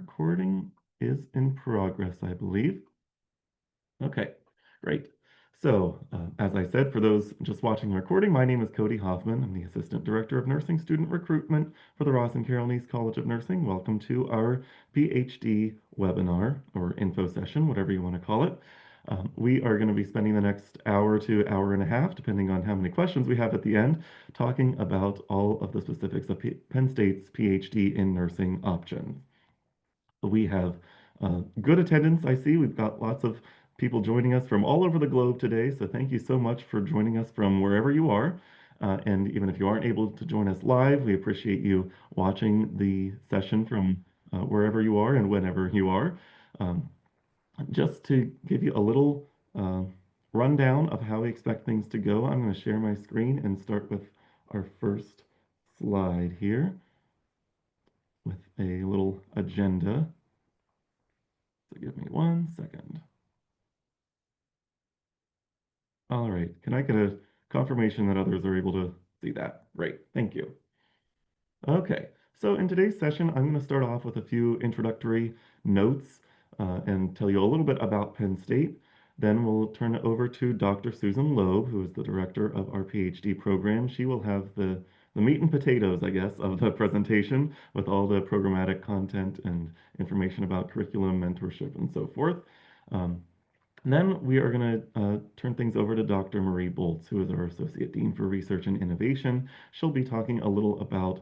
Recording is in progress, I believe. Okay, great. As I said, for those just watching the recording, my name is Cody Hoffman. I'm the Assistant Director of Nursing Student Recruitment for the Ross and Carol Neese College of Nursing. Welcome to our PhD webinar or info session, whatever you want to call it. We are going to be spending the next hour to hour and a half, depending on how many questions we have at the end, talking about all of the specifics of Penn State's PhD in nursing options. We have good attendance, I see. We've got lots of people joining us from all over the globe today, so thank you so much for joining us from wherever you are. And even if you aren't able to join us live, we appreciate you watching the session from wherever you are and whenever you are. Um, just to give you a little rundown of how we expect things to go, I'm going to share my screen and start with our first slide here with a little agenda. So give me 1 second. All right, can I get a confirmation that others are able to see that? Great, thank you. Okay, so in today's session, I'm going to start off with a few introductory notes and tell you a little bit about Penn State. Then we'll turn it over to Dr. Susan Loeb, who is the director of our PhD program. She will have the meat and potatoes, I guess, of the presentation with all the programmatic content and information about curriculum, mentorship, and so forth. And then we are going to turn things over to Dr. Marie Boltz, who is our Associate Dean for Research and Innovation. She'll be talking a little about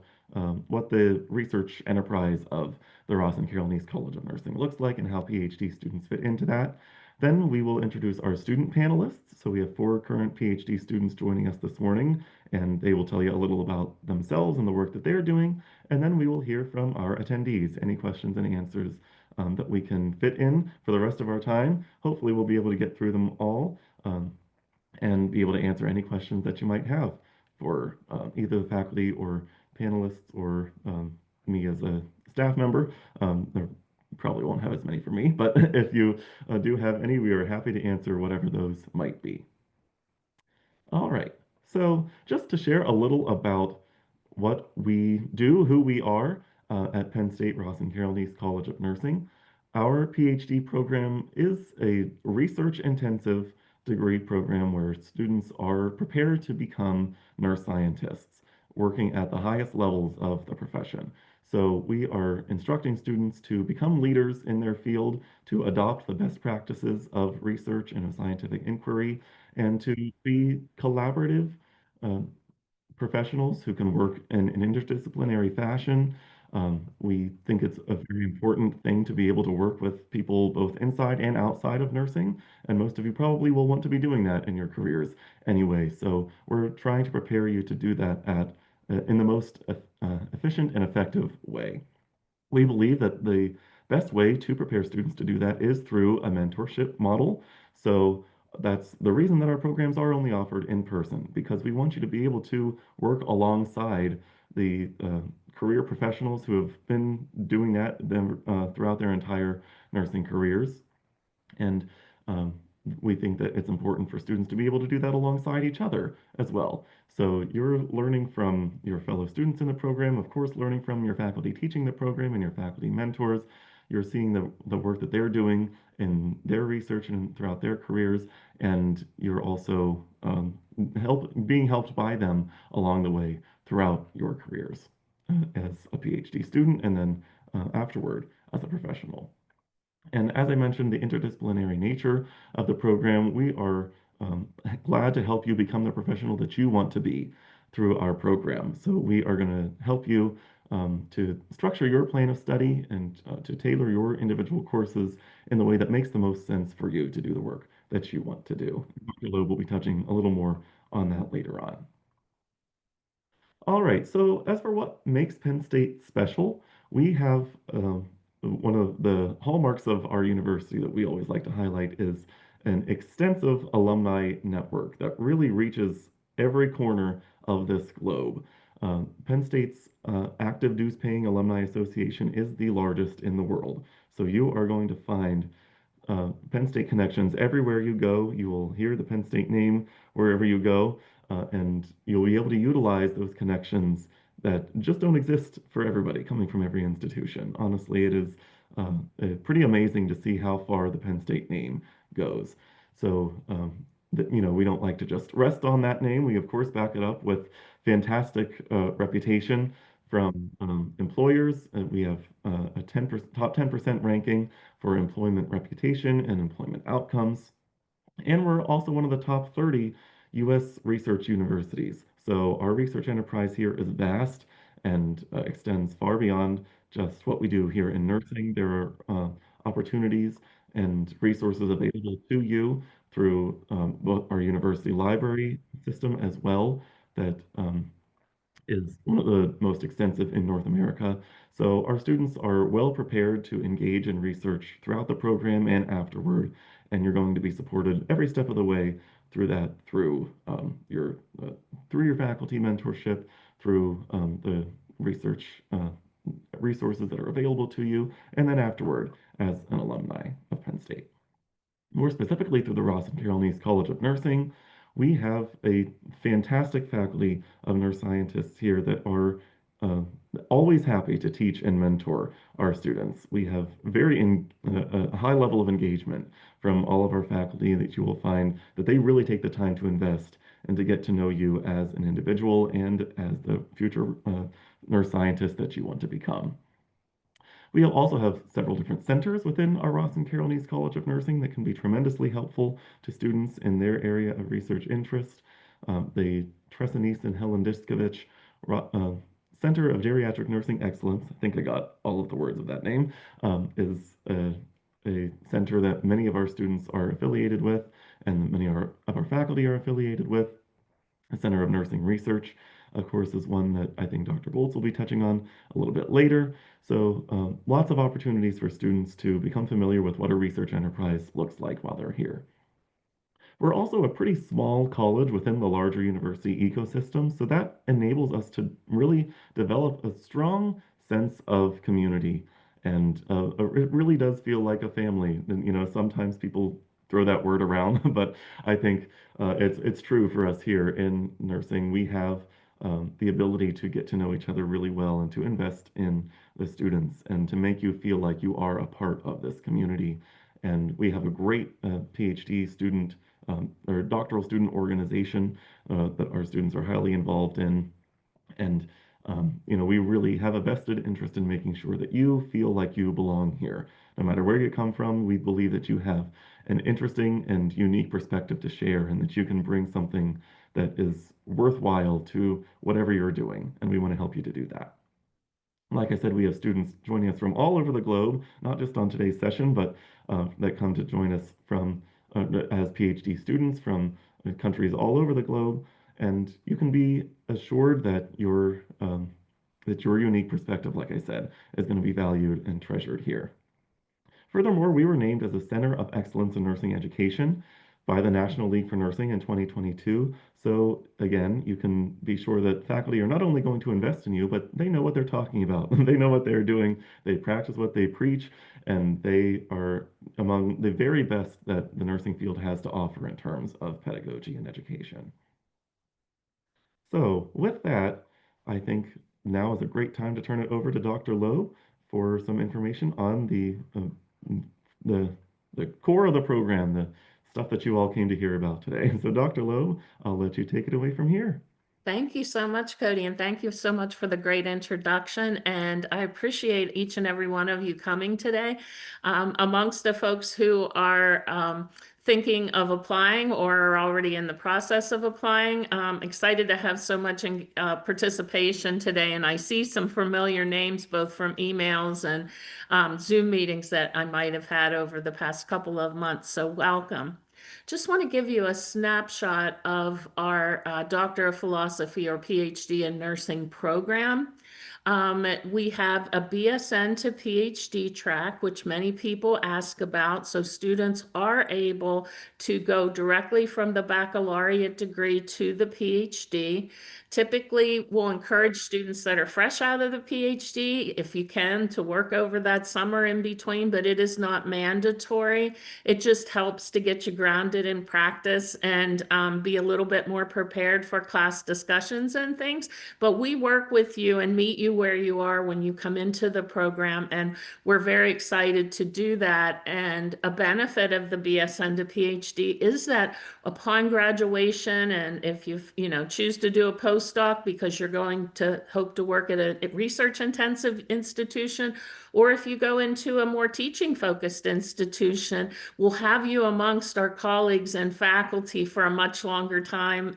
what the research enterprise of the Ross and Carol Neese College of Nursing looks like and how PhD students fit into that. Then we will introduce our student panelists. So we have 4 current PhD students joining us this morning, and they will tell you a little about themselves and the work that they're doing. And then we will hear from our attendees, any questions and answers that we can fit in for the rest of our time. Hopefully we'll be able to get through them all and be able to answer any questions that you might have for either the faculty or panelists or me as a staff member. There probably won't have as many for me, but if you do have any, we are happy to answer whatever those might be. All right, so just to share a little about what we do, who we are at Penn State Ross and Carol Neese College of Nursing. Our PhD program is a research-intensive degree program where students are prepared to become nurse scientists, working at the highest levels of the profession. So we are instructing students to become leaders in their field, to adopt the best practices of research and of scientific inquiry, and to be collaborative, uh, professionals who can work in an interdisciplinary fashion. We think it's a very important thing to be able to work with people both inside and outside of nursing, and most of you probably will want to be doing that in your careers anyway. So we're trying to prepare you to do that in the most efficient and effective way. We believe that the best way to prepare students to do that is through a mentorship model. So that's the reason that our programs are only offered in person, because we want you to be able to work alongside the career professionals who have been doing that throughout their entire nursing careers. And um, we think that it's important for students to be able to do that alongside each other as well. So you're learning from your fellow students in the program, of course, learning from your faculty teaching the program and your faculty mentors. You're seeing the work that they're doing in their research and throughout their careers, and you're also being helped by them along the way throughout your careers as a PhD student and then afterward as a professional. And as I mentioned, the interdisciplinary nature of the program, we are glad to help you become the professional that you want to be through our program. So we are going to help you to structure your plan of study and to tailor your individual courses in the way that makes the most sense for you to do the work that you want to do. Dr. Loeb will be touching a little more on that later on. All right, so as for what makes Penn State special, we have one of the hallmarks of our university that we always like to highlight is an extensive alumni network that really reaches every corner of this globe. Penn State's active dues-paying alumni association is the largest in the world. So you are going to find Penn State connections everywhere you go. You will hear the Penn State name wherever you go, and you'll be able to utilize those connections that just don't exist for everybody coming from every institution. Honestly, it is pretty amazing to see how far the Penn State name goes. So, we don't like to just rest on that name. We, of course, back it up with fantastic reputation from employers. We have a 10% top 10% ranking for employment reputation and employment outcomes. And we're also one of the top 30 U.S. research universities. So our research enterprise here is vast and extends far beyond just what we do here in nursing. There are opportunities and resources available to you through both our university library system as well that is one of the most extensive in North America. So our students are well prepared to engage in research throughout the program and afterward, and you're going to be supported every step of the way through that, through your faculty mentorship, through the research resources that are available to you, and then afterward as an alumni of Penn State. More specifically, through the Ross and Carol Neese College of Nursing, we have a fantastic faculty of nurse scientists here that are uh, always happy to teach and mentor our students. We have a high level of engagement from all of our faculty that you will find that they really take the time to invest and to get to know you as an individual and as the future nurse scientist that you want to become. We also have several different centers within our Ross and Carol Neese College of Nursing that can be tremendously helpful to students in their area of research interest. The Tressa Neese and Helen Diskovich Center of Geriatric Nursing Excellence, I think I got all of the words of that name, is a center that many of our students are affiliated with and many of our faculty are affiliated with. The Center of Nursing Research, of course, is one that I think Dr. Boltz will be touching on a little bit later. So lots of opportunities for students to become familiar with what a research enterprise looks like while they're here. We're also a pretty small college within the larger university ecosystem, so that enables us to really develop a strong sense of community. And it really does feel like a family. And, sometimes people throw that word around, but I think it's true for us here in nursing. We have the ability to get to know each other really well and to invest in the students and to make you feel like you are a part of this community. And we have a great PhD student or doctoral student organization that our students are highly involved in. And we really have a vested interest in making sure that you feel like you belong here. No matter where you come from, we believe that you have an interesting and unique perspective to share and that you can bring something that is worthwhile to whatever you're doing. And we want to help you to do that. Like I said, we have students joining us from all over the globe, not just on today's session, but that come to join us from as PhD students from countries all over the globe. And you can be assured that your unique perspective, like I said, is going to be valued and treasured here. Furthermore, we were named as a Center of Excellence in Nursing Education by the National League for Nursing in 2022. So again, you can be sure that faculty are not only going to invest in you, but they know what they're talking about. They know what they're doing. They practice what they preach, and they are among the very best that the nursing field has to offer in terms of pedagogy and education. So with that, I think now is a great time to turn it over to Dr. Lowe for some information on the the core of the program, the stuff that you all came to hear about today. So Dr. Lowe, I'll let you take it away from here. Thank you so much, Cody, and thank you so much for the great introduction. And I appreciate each and every one of you coming today. Amongst the folks who are thinking of applying or are already in the process of applying, excited to have so much participation today. And I see some familiar names, both from emails and Zoom meetings that I might have had over the past couple of months. So welcome. Just want to give you a snapshot of our Doctor of Philosophy or PhD in Nursing program. We have a BSN to PhD track, which many people ask about. So students are able to go directly from the baccalaureate degree to the PhD. Typically, we'll encourage students that are fresh out of the PhD, if you can, to work over that summer in between, but it is not mandatory. It just helps to get you grounded in practice and be a little bit more prepared for class discussions and things. But we work with you and meet you where you are when you come into the program. And we're very excited to do that. And a benefit of the BSN to PhD is that upon graduation, and if you choose to do a postdoc because you're going to hope to work at a research intensive institution, or if you go into a more teaching focused institution, we'll have you amongst our colleagues and faculty for a much longer time.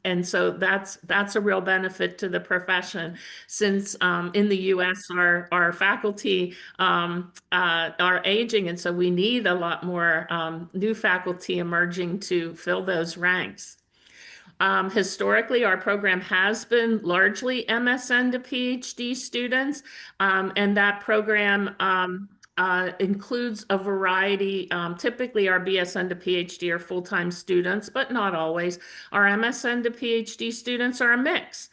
And so that's a real benefit to the profession, since in the US our faculty are aging, and so we need a lot more new faculty emerging to fill those ranks. Historically, our program has been largely MSN to PhD students, and that program includes a variety. Typically, our BSN to PhD are full-time students, but not always. Our MSN to PhD students are a mix.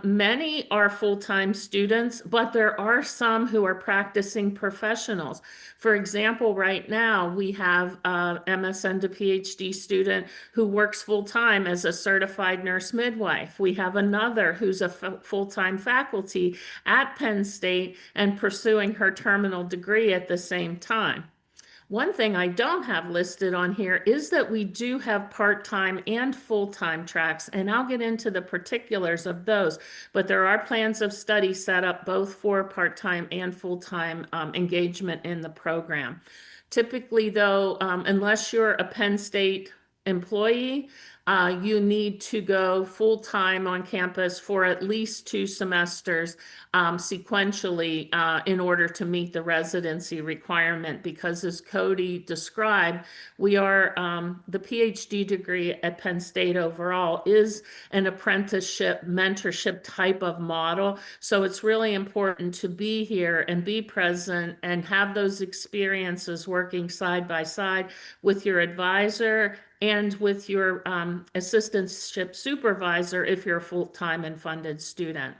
Many are full-time students, but there are some who are practicing professionals. For example, right now we have a MSN to PhD student who works full-time as a certified nurse midwife. We have another who's a full-time faculty at Penn State and pursuing her terminal degree at the same time. One thing I don't have listed on here is that we do have part-time and full-time tracks, and I'll get into the particulars of those, but there are plans of study set up both for part-time and full-time engagement in the program. Typically, though, unless you're a Penn State employee, you need to go full-time on campus for at least 2 semesters sequentially in order to meet the residency requirement, because as Cody described, we are the PhD degree at Penn State overall is an apprenticeship mentorship type of model. So it's really important to be here and be present and have those experiences working side by side with your advisor and with your assistantship supervisor if you're a full-time and funded student.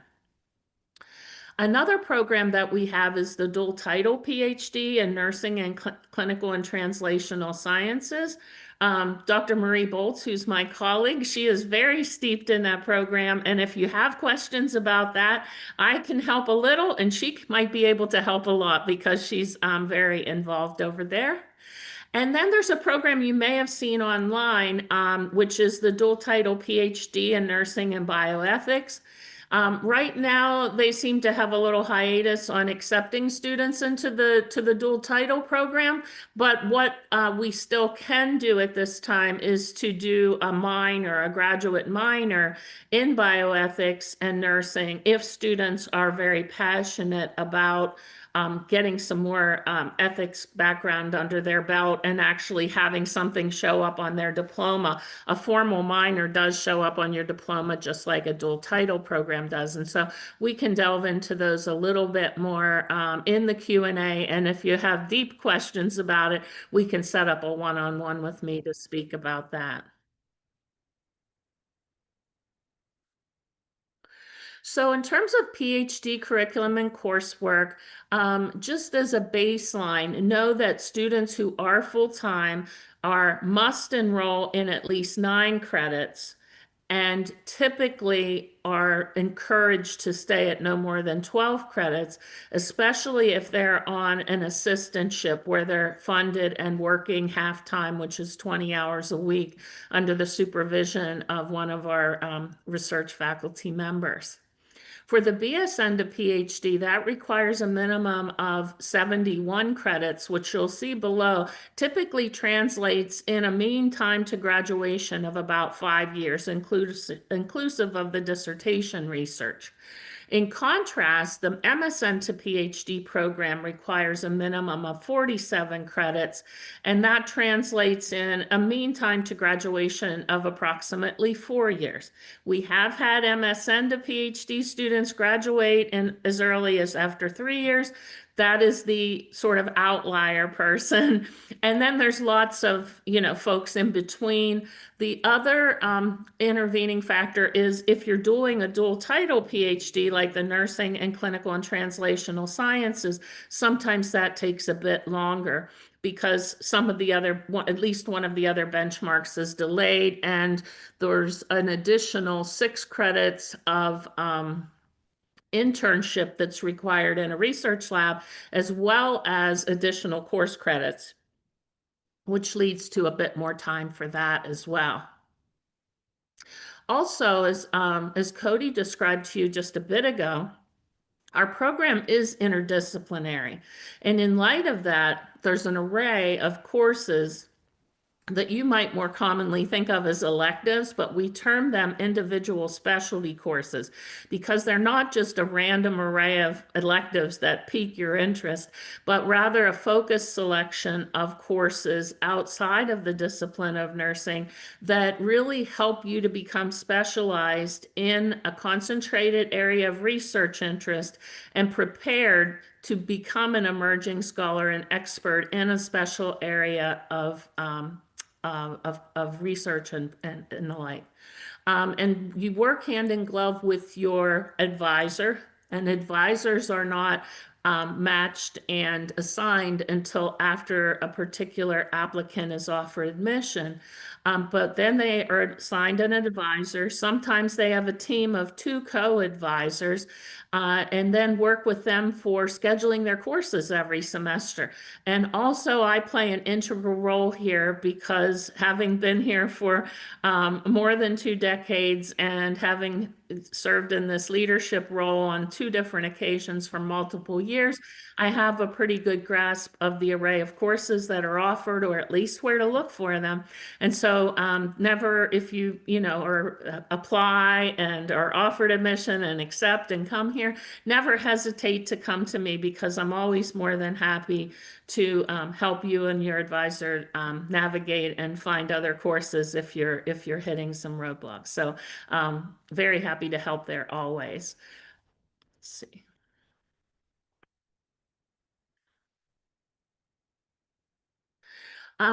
Another program that we have is the dual title PhD in nursing and clinical and translational sciences. Dr. Marie Boltz, who's my colleague, she is very steeped in that program. And if you have questions about that, I can help a little, and she might be able to help a lot because she's very involved over there. And then there's a program you may have seen online, which is the dual title PhD in nursing and bioethics. Right now, they seem to have a little hiatus on accepting students into the dual title program. But what we still can do at this time is to do a minor, a graduate minor in bioethics and nursing if students are very passionate about getting some more ethics background under their belt and actually having something show up on their diploma. A formal minor does show up on your diploma just like a dual title program does. And so we can delve into those a little bit more in the Q&A. And if you have deep questions about it, we can set up a one-on-one with me to speak about that. So in terms of PhD curriculum and coursework, just as a baseline, know that students who are full-time must enroll in at least 9 credits and typically are encouraged to stay at no more than 12 credits, especially if they're on an assistantship where they're funded and working half-time, which is 20 hours a week, under the supervision of one of our research faculty members. For the BSN to PhD, that requires a minimum of 71 credits, which you'll see below, typically translates in a mean time to graduation of about 5 years, inclusive of the dissertation research. In contrast, the MSN to PhD program requires a minimum of 47 credits, and that translates in a mean time to graduation of approximately 4 years. We have had MSN to PhD students graduate in as early as after 3 years. That is the sort of outlier person. And then there's lots of, folks in between. The other intervening factor is if you're doing a dual title PhD, like the nursing and clinical and translational sciences, sometimes that takes a bit longer because at least one of the other benchmarks is delayed, and there's an additional 6 credits of internship that's required in a research lab, as well as additional course credits, which leads to a bit more time for that as well. Also, as Cody described to you just a bit ago, our program is interdisciplinary. And in light of that, there's an array of courses that you might more commonly think of as electives, but we term them individual specialty courses because they're not just a random array of electives that pique your interest, but rather a focused selection of courses outside of the discipline of nursing that really help you to become specialized in a concentrated area of research interest and prepared to become an emerging scholar and expert in a special area of research and the like. And you work hand in glove with your advisor, and advisors are not matched and assigned until after a particular applicant is offered admission. But then they are assigned an advisor. Sometimes they have a team of 2 co-advisors, and then work with them for scheduling their courses every semester. And also, I play an integral role here because having been here for more than 2 decades and having served in this leadership role on 2 different occasions for multiple years, I have a pretty good grasp of the array of courses that are offered, or at least where to look for them. And so never, if you or apply and are offered admission and accept and come here, never hesitate to come to me because I'm always more than happy to help you and your advisor navigate and find other courses if you're hitting some roadblocks. So very happy to help there always. Let's see.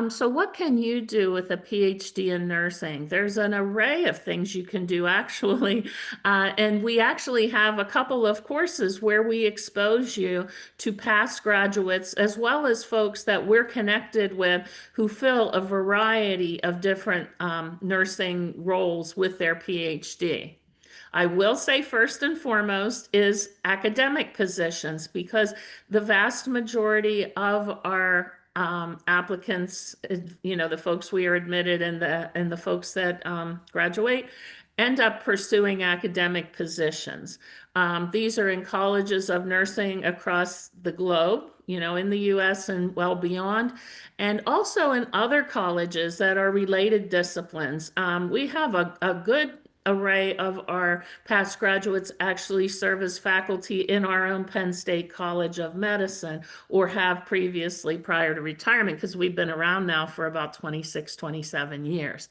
So what can you do with a PhD in nursing? There's an array of things you can do actually. And we actually have a couple of courses where we expose you to past graduates as well as folks that we're connected with who fill a variety of different nursing roles with their PhD. I will say first and foremost is academic positions because the vast majority of our applicants, the folks we are admitted and the folks that graduate end up pursuing academic positions. These are in colleges of nursing across the globe, in the US and well beyond, and also in other colleges that are related disciplines. We have a good array of our past graduates actually serve as faculty in our own Penn State College of Medicine or have previously prior to retirement because we've been around now for about 26, 27 years.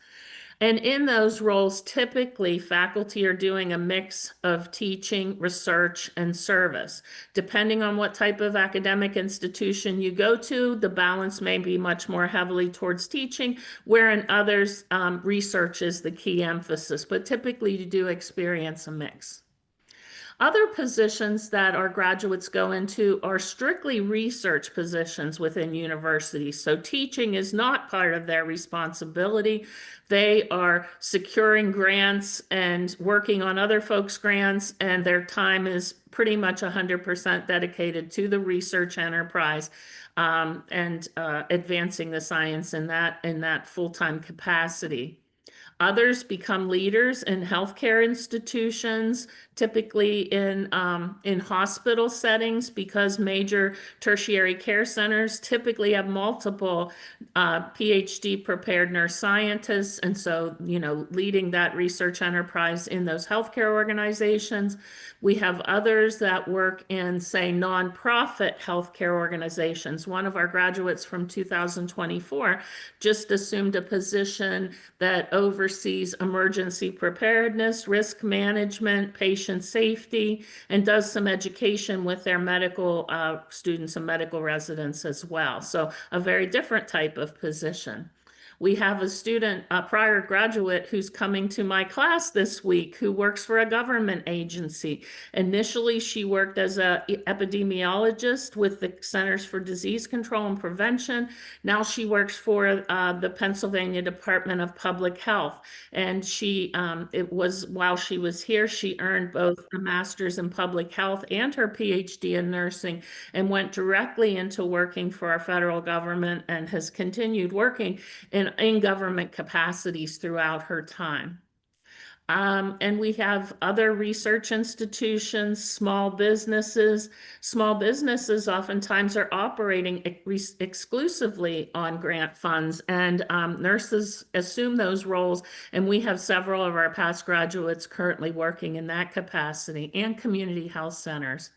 And in those roles, typically faculty are doing a mix of teaching, research, and service. Depending on what type of academic institution you go to, the balance may be much more heavily towards teaching, where in others, research is the key emphasis, but typically you do experience a mix. Other positions that our graduates go into are strictly research positions within universities. So teaching is not part of their responsibility. They are securing grants and working on other folks' grants, and their time is pretty much 100% dedicated to the research enterprise and advancing the science in that full-time capacity. Others become leaders in healthcare institutions, typically in hospital settings, because major tertiary care centers typically have multiple PhD prepared nurse scientists. And so, leading that research enterprise in those healthcare organizations. We have others that work in, say, nonprofit healthcare organizations. One of our graduates from 2024 just assumed a position that oversees emergency preparedness, risk management, patient safety, and does some education with their medical students and medical residents as well. So a very different type of position. We have a student, a prior graduate, who's coming to my class this week who works for a government agency. Initially, she worked as an epidemiologist with the Centers for Disease Control and Prevention. Now she works for the Pennsylvania Department of Public Health. And it was while she was here, she earned both a master's in public health and her PhD in nursing, and went directly into working for our federal government and has continued working in government capacities throughout her time. And we have other research institutions, small businesses. Small businesses oftentimes are operating exclusively on grant funds, and nurses assume those roles. And we have several of our past graduates currently working in that capacity, and community health centers.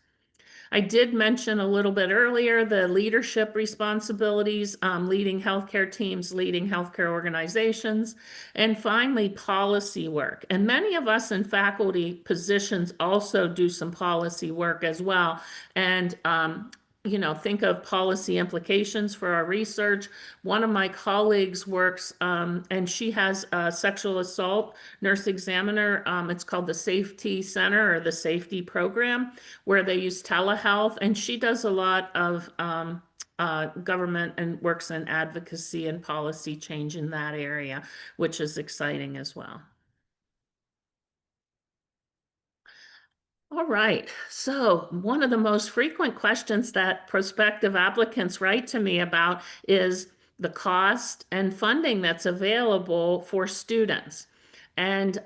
I did mention a little bit earlier the leadership responsibilities, leading healthcare teams, leading healthcare organizations, and finally, policy work. And many of us in faculty positions also do some policy work as well. And think of policy implications for our research. One of my colleagues works, and she has a sexual assault nurse examiner. It's called the Safety Center or the Safety Program, where they use telehealth, and she does a lot of government and works in advocacy and policy change in that area, which is exciting as well. All right. So, one of the most frequent questions that prospective applicants write to me about is the cost and funding that's available for students. And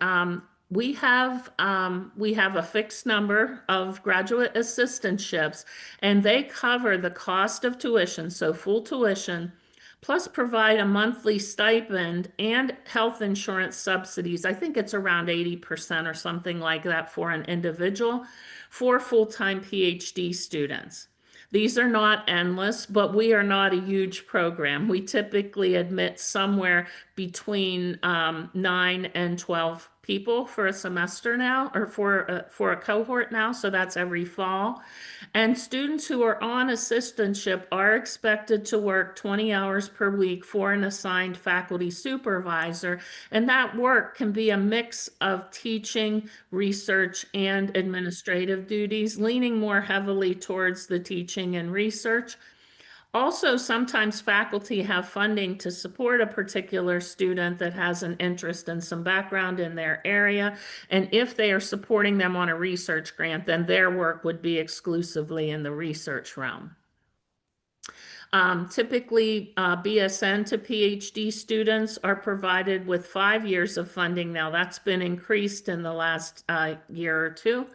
we have a fixed number of graduate assistantships, and they cover the cost of tuition, so full tuition, plus provide a monthly stipend and health insurance subsidies. I think it's around 80% or something like that for an individual for full-time PhD students. These are not endless, but we are not a huge program. We typically admit somewhere between 9 and 12 people for a semester now, or for a cohort now, so that's every fall. And students who are on assistantship are expected to work 20 hours per week for an assigned faculty supervisor, and that work can be a mix of teaching, research, and administrative duties, leaning more heavily towards the teaching and research. Also, sometimes faculty have funding to support a particular student that has an interest and some background in their area. And if they are supporting them on a research grant, then their work would be exclusively in the research realm. Typically, BSN to PhD students are provided with 5 years of funding. Now, that's been increased in the last year or two.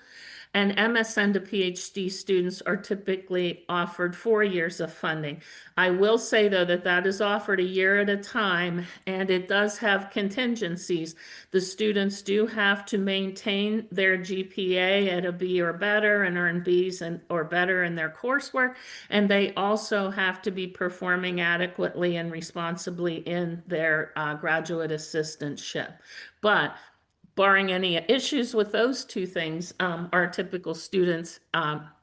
And MSN to PhD students are typically offered 4 years of funding. I will say, though, that that is offered a year at a time, and it does have contingencies. The students do have to maintain their GPA at a B or better and earn Bs or better in their coursework, and they also have to be performing adequately and responsibly in their graduate assistantship. But barring any issues with those two things, our typical students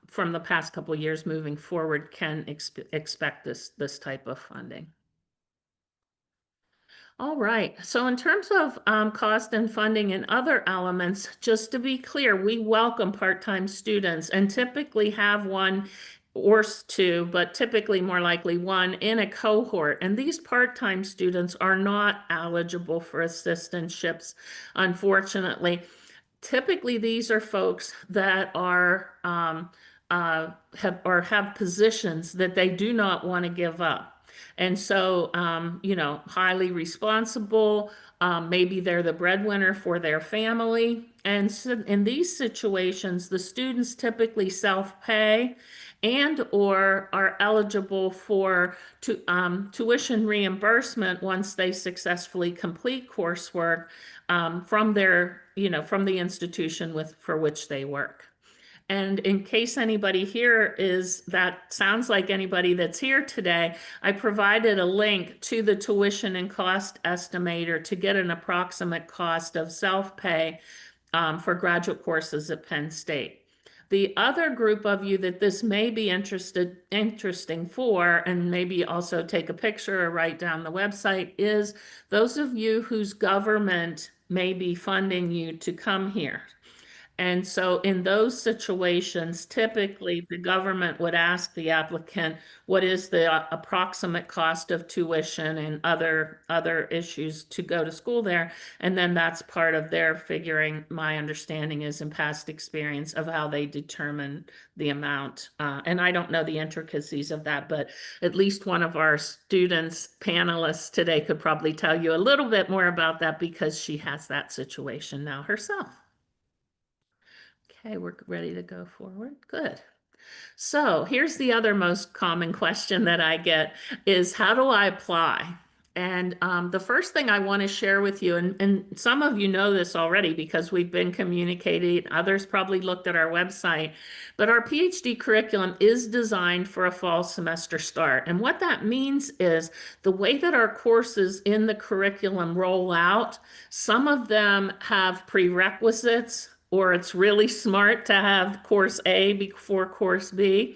from the past couple of years moving forward can expect this type of funding. All right. So in terms of cost and funding and other elements, just to be clear, we welcome part-time students and typically have one or two, but typically more likely one in a cohort. And these part-time students are not eligible for assistantships, unfortunately. Typically, these are folks that are have positions that they do not want to give up. And so, highly responsible, maybe they're the breadwinner for their family. And so in these situations, the students typically self-pay and or are eligible for tuition reimbursement once they successfully complete coursework from from the institution for which they work. And in case anybody here sounds like anybody that's here today, I provided a link to the tuition and cost estimator to get an approximate cost of self-pay for graduate courses at Penn State. The other group of you that this may be interesting for, and maybe also take a picture or write down the website, is those of you whose government may be funding you to come here. And so in those situations, typically the government would ask the applicant, what is the approximate cost of tuition and other issues to go to school there? And then that's part of their figuring, my understanding is in past experience of how they determine the amount. And I don't know the intricacies of that, but at least one of our students, panelists today could probably tell you a little bit more about that because she has that situation now herself. Okay, we're ready to go forward. Good. So here's the other most common question that I get is how do I apply? And the first thing I want to share with you, and some of you know this already because we've been communicating, others probably looked at our website, but our PhD curriculum is designed for a fall semester start. And what that means is the way that our courses in the curriculum roll out, some of them have prerequisites, or it's really smart to have course A before course B.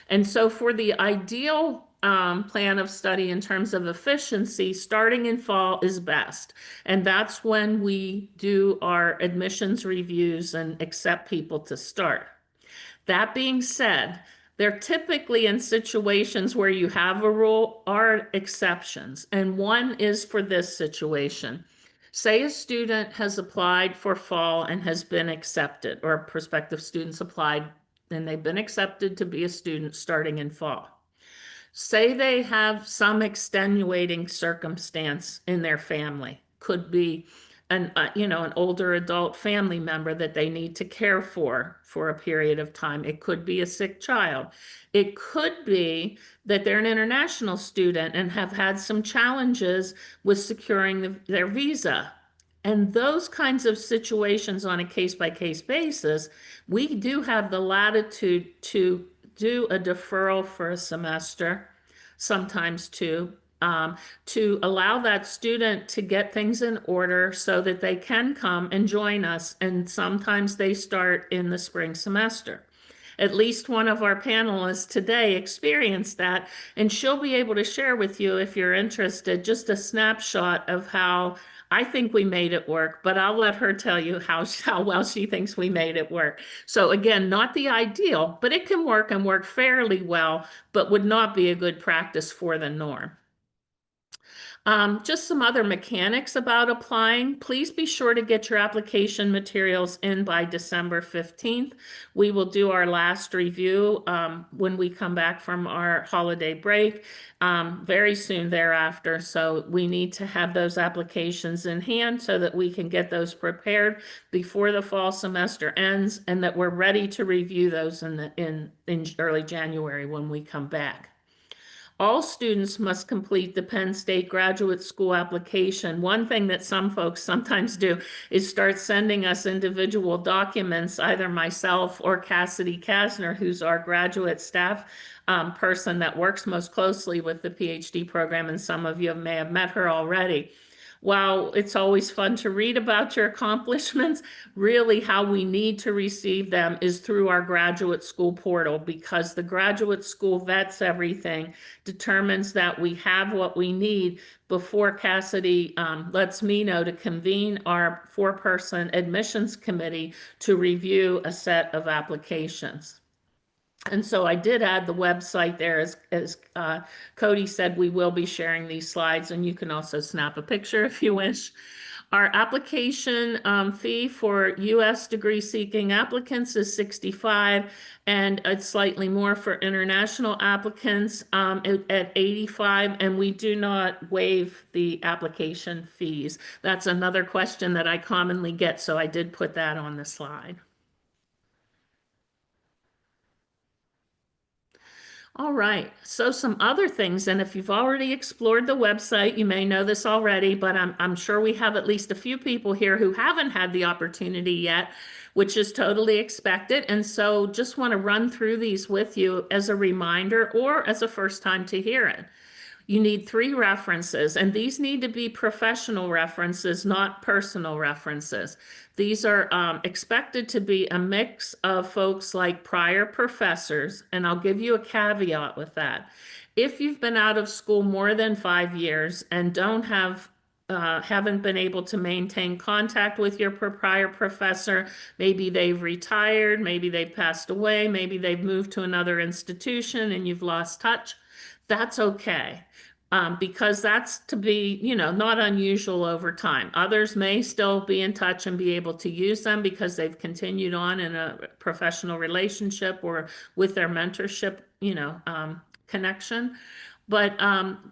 And so for the ideal plan of study in terms of efficiency, starting in fall is best. And that's when we do our admissions reviews and accept people to start. That being said, they're typically in situations where you have a rule are exceptions. And one is for this situation. Say a student has applied for fall and has been accepted, or prospective students applied and they've been accepted to be a student starting in fall. Say they have some extenuating circumstance in their family. Could be an older adult family member that they need to care for a period of time. It could be a sick child. It could be that they're an international student and have had some challenges with securing their visa. And those kinds of situations on a case-by-case basis, we do have the latitude to do a deferral for a semester, sometimes two, to allow that student to get things in order so that they can come and join us. And sometimes they start in the spring semester. At least one of our panelists today experienced that, and she'll be able to share with you, if you're interested, just a snapshot of how I think we made it work, but I'll let her tell you how well she thinks we made it work. So again, not the ideal, but it can work and work fairly well, but would not be a good practice for the norm. Just some other mechanics about applying. Please be sure to get your application materials in by December 15th. We will do our last review when we come back from our holiday break very soon thereafter. So we need to have those applications in hand so that we can get those prepared before the fall semester ends and that we're ready to review those in early January when we come back. All students must complete the Penn State Graduate School application. One thing that some folks sometimes do is start sending us individual documents, either myself or Cassidy Kasner, who's our graduate staff person that works most closely with the PhD program, and some of you may have met her already. While it's always fun to read about your accomplishments, really how we need to receive them is through our graduate school portal, because the graduate school vets everything, determines that we have what we need before Cassidy lets me know to convene our four-person admissions committee to review a set of applications. And so I did add the website there, as Cody said, we will be sharing these slides, and you can also snap a picture if you wish. Our application fee for U.S. degree-seeking applicants is $65, and it's slightly more for international applicants at $85, and we do not waive the application fees. That's another question that I commonly get, so I did put that on the slide. All right, so some other things, and if you've already explored the website, you may know this already, but I'm sure we have at least a few people here who haven't had the opportunity yet, which is totally expected. And so just want to run through these with you as a reminder or as a first time to hear it. You need three references, and these need to be professional references, not personal references. These are expected to be a mix of folks like prior professors, and I'll give you a caveat with that. If you've been out of school more than 5 years and don't have haven't been able to maintain contact with your prior professor, maybe they've retired, maybe they've passed away, maybe they've moved to another institution and you've lost touch, that's okay. Because that's to be, not unusual over time. Others may still be in touch and be able to use them because they've continued on in a professional relationship or with their mentorship, connection. But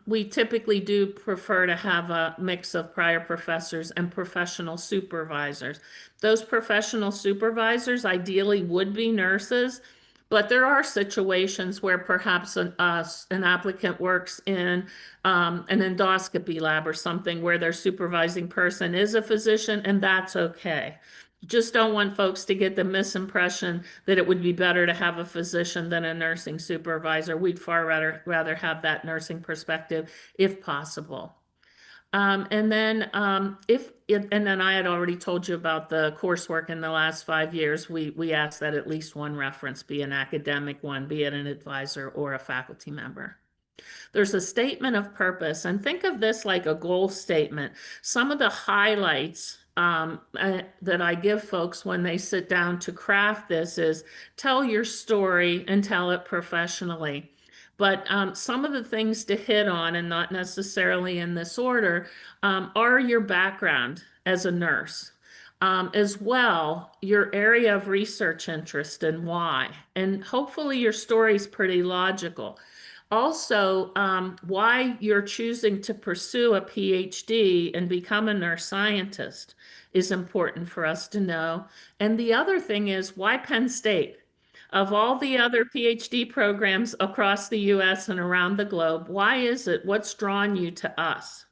we typically do prefer to have a mix of prior professors and professional supervisors. Those professional supervisors ideally would be nurses, but there are situations where perhaps an applicant works in an endoscopy lab or something where their supervising person is a physician, and that's okay. Just don't want folks to get the misimpression that it would be better to have a physician than a nursing supervisor. We'd far rather have that nursing perspective if possible. And then and then I had already told you about the coursework in the last 5 years. We ask that at least one reference be an academic one, be it an advisor or a faculty member. There's a statement of purpose, and think of this like a goal statement. Some of the highlights that I give folks when they sit down to craft this is tell your story and tell it professionally. But some of the things to hit on, and not necessarily in this order, are your background as a nurse. As well, your area of research interest and why. And hopefully your story's pretty logical. Also, why you're choosing to pursue a PhD and become a nurse scientist is important for us to know. And the other thing is, why Penn State? Of all the other PhD programs across the US and around the globe, why is it? What's drawn you to us?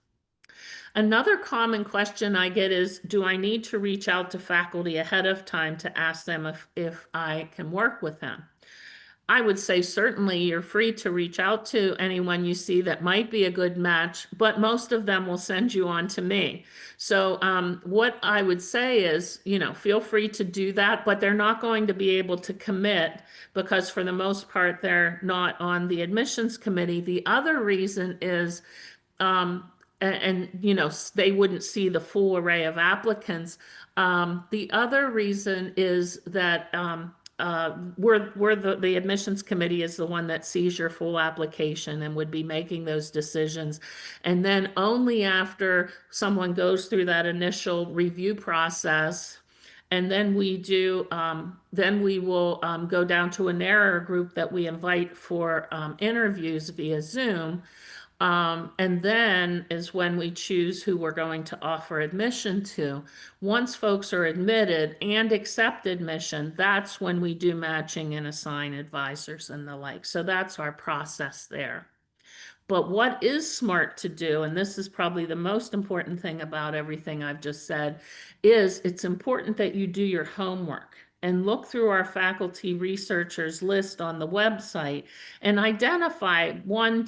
Another common question I get is, do I need to reach out to faculty ahead of time to ask them if I can work with them? I would say certainly you're free to reach out to anyone you see that might be a good match, but most of them will send you on to me. So what I would say is, feel free to do that, but they're not going to be able to commit because for the most part, they're not on the admissions committee. The other reason is they wouldn't see the full array of applicants. The other reason is that we're the admissions committee is the one that sees your full application and would be making those decisions. And then only after someone goes through that initial review process, and then then we will go down to a narrower group that we invite for interviews via Zoom. And then is when we choose who we're going to offer admission to. Once folks are admitted and accept admission, that's when we do matching and assign advisors and the like. So that's our process there. But what is smart to do, and this is probably the most important thing about everything I've just said, is it's important that you do your homework and look through our faculty researchers list on the website and identify one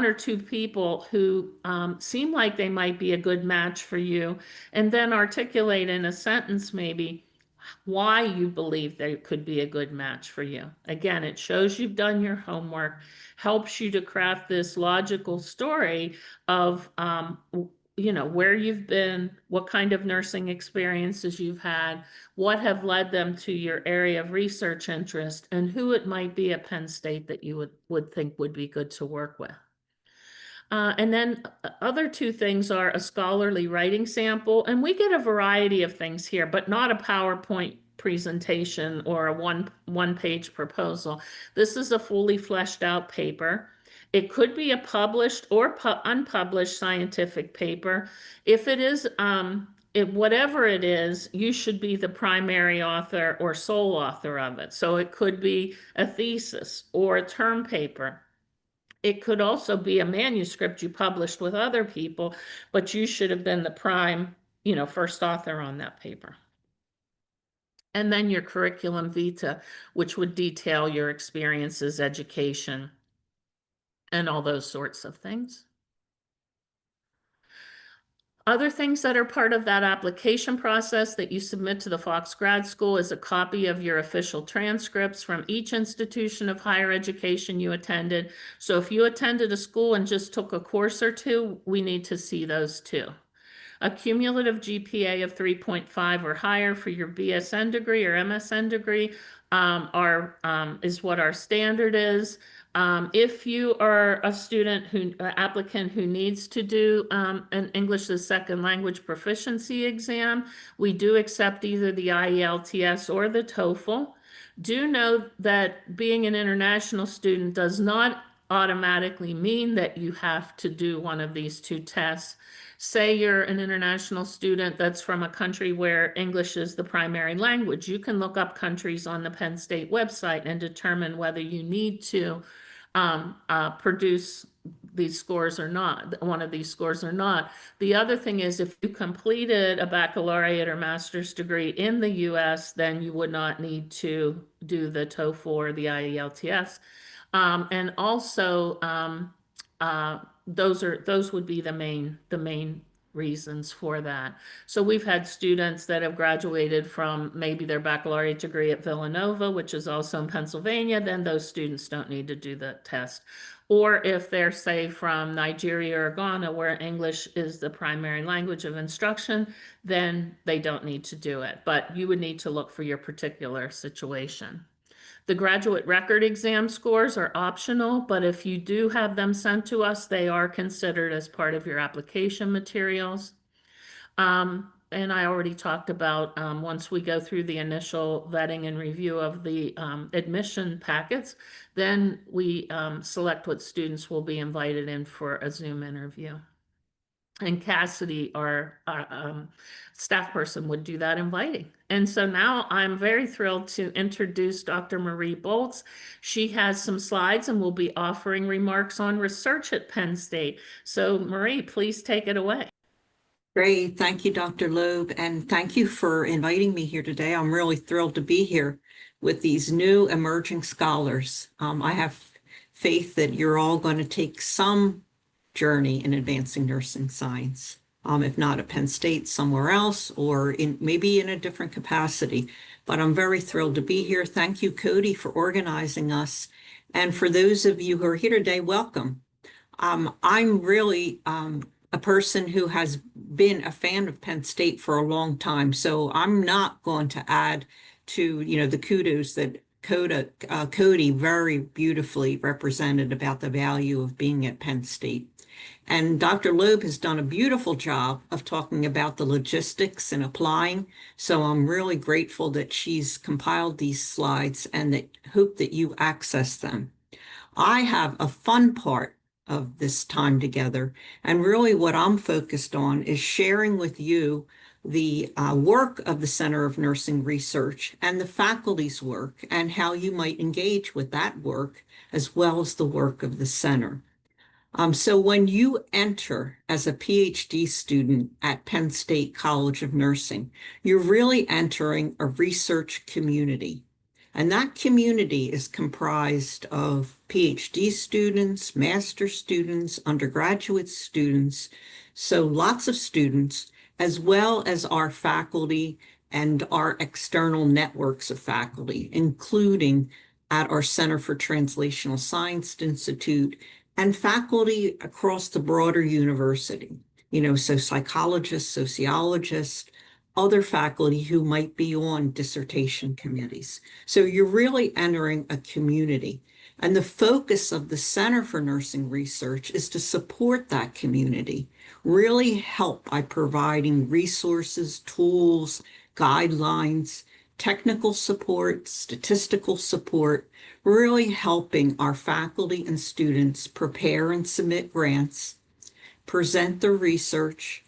or two people who seem like they might be a good match for you, and then articulate in a sentence maybe why you believe they could be a good match for you. Again, it shows you've done your homework, helps you to craft this logical story of where you've been, what kind of nursing experiences you've had, what have led them to your area of research interest, and who it might be at Penn State that you would think would be good to work with. And then other two things are a scholarly writing sample, and we get a variety of things here, but not a PowerPoint presentation or a one page proposal. This is a fully fleshed out paper. It could be a published or unpublished scientific paper. If it is, whatever it is, you should be the primary author or sole author of it. So it could be a thesis or a term paper. It could also be a manuscript you published with other people, but you should have been the prime, first author on that paper. And then your curriculum vitae, which would detail your experiences, education, and all those sorts of things. Other things that are part of that application process that you submit to the Fox Grad School is a copy of your official transcripts from each institution of higher education you attended. So if you attended a school and just took a course or two, we need to see those too. A cumulative GPA of 3.5 or higher for your BSN degree or MSN degree is what our standard is. If you are a student applicant who needs to do an English as second language proficiency exam, we do accept either the IELTS or the TOEFL. Do know that being an international student does not automatically mean that you have to do one of these two tests. Say you're an international student that's from a country where English is the primary language. You can look up countries on the Penn State website and determine whether you need to produce these scores or not, one of these scores or not. The other thing is if you completed a baccalaureate or master's degree in the US, then you would not need to do the TOEFL or the IELTS. And also, those would be the main reasons for that. So we've had students that have graduated from maybe their baccalaureate degree at Villanova, which is also in Pennsylvania, then those students don't need to do the test. Or if they're, say, from Nigeria or Ghana, where English is the primary language of instruction, then they don't need to do it. But you would need to look for your particular situation. The graduate record exam scores are optional, but if you do have them sent to us, they are considered as part of your application materials. And I already talked about once we go through the initial vetting and review of the admission packets, then we select what students will be invited in for a Zoom interview. And Cassidy, our staff person, would do that inviting. And so now I'm very thrilled to introduce Dr. Marie Boltz. She has some slides and will be offering remarks on research at Penn State. So Marie, please take it away. Great. Thank you, Dr. Loeb, and thank you for inviting me here today. I'm really thrilled to be here with these new emerging scholars. I have faith that you're all going to take some journey in advancing nursing science, if not at Penn State, somewhere else, or maybe in a different capacity. But I'm very thrilled to be here. Thank you, Cody, for organizing us. And for those of you who are here today, welcome. I'm really a person who has been a fan of Penn State for a long time, so I'm not going to add to the kudos that Cody very beautifully represented about the value of being at Penn State. And Dr. Loeb has done a beautiful job of talking about the logistics and applying. So I'm really grateful that she's compiled these slides and that hope that you access them. I have a fun part of this time together. And really what I'm focused on is sharing with you the work of the Center of Nursing Research and the faculty's work and how you might engage with that work as well as the work of the center. So when you enter as a PhD student at Penn State College of Nursing, you're really entering a research community. And that community is comprised of PhD students, master students, undergraduate students, so lots of students, as well as our faculty and our external networks of faculty, including at our Center for Translational Science Institute and faculty across the broader university, so psychologists, sociologists, other faculty who might be on dissertation committees. So you're really entering a community. And the focus of the Center for Nursing Research is to support that community, really help by providing resources, tools, guidelines, technical support, statistical support, really helping our faculty and students prepare and submit grants, present their research,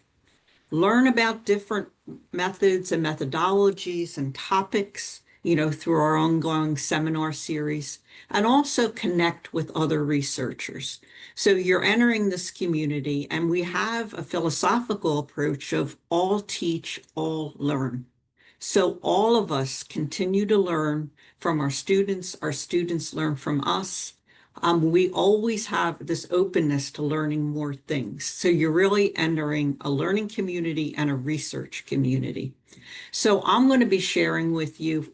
learn about different methods and methodologies and topics, through our ongoing seminar series, and also connect with other researchers. So you're entering this community, and we have a philosophical approach of all teach, all learn. So all of us continue to learn from our students learn from us. we always have this openness to learning more things. So you're really entering a learning community and a research community. So I'm going to be sharing with you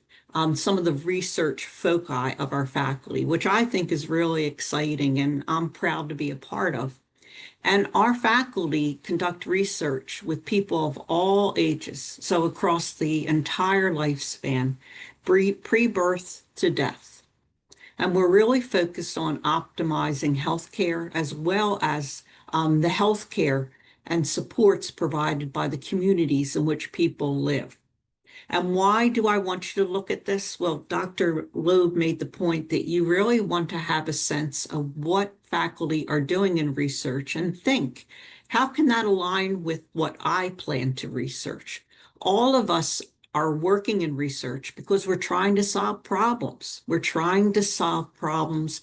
some of the research foci of our faculty, which I think is really exciting and I'm proud to be a part of. And our faculty conduct research with people of all ages, so across the entire lifespan, pre-birth to death. And we're really focused on optimizing healthcare as well as the healthcare and supports provided by the communities in which people live. And why do I want you to look at this? Well, Dr. Loeb made the point that you really want to have a sense of what faculty are doing in research and think, how can that align with what I plan to research? All of us are working in research because we're trying to solve problems. We're trying to solve problems,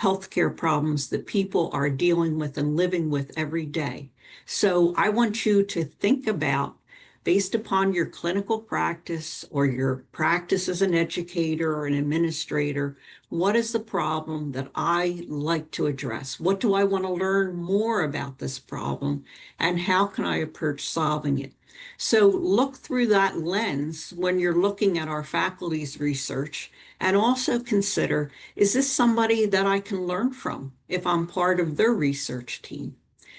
healthcare problems that people are dealing with and living with every day. So I want you to think about, based upon your clinical practice or your practice as an educator or an administrator, what is the problem that I like to address? What do I want to learn more about this problem? And how can I approach solving it? So look through that lens when you're looking at our faculty's research, and also consider, is this somebody that I can learn from if I'm part of their research team?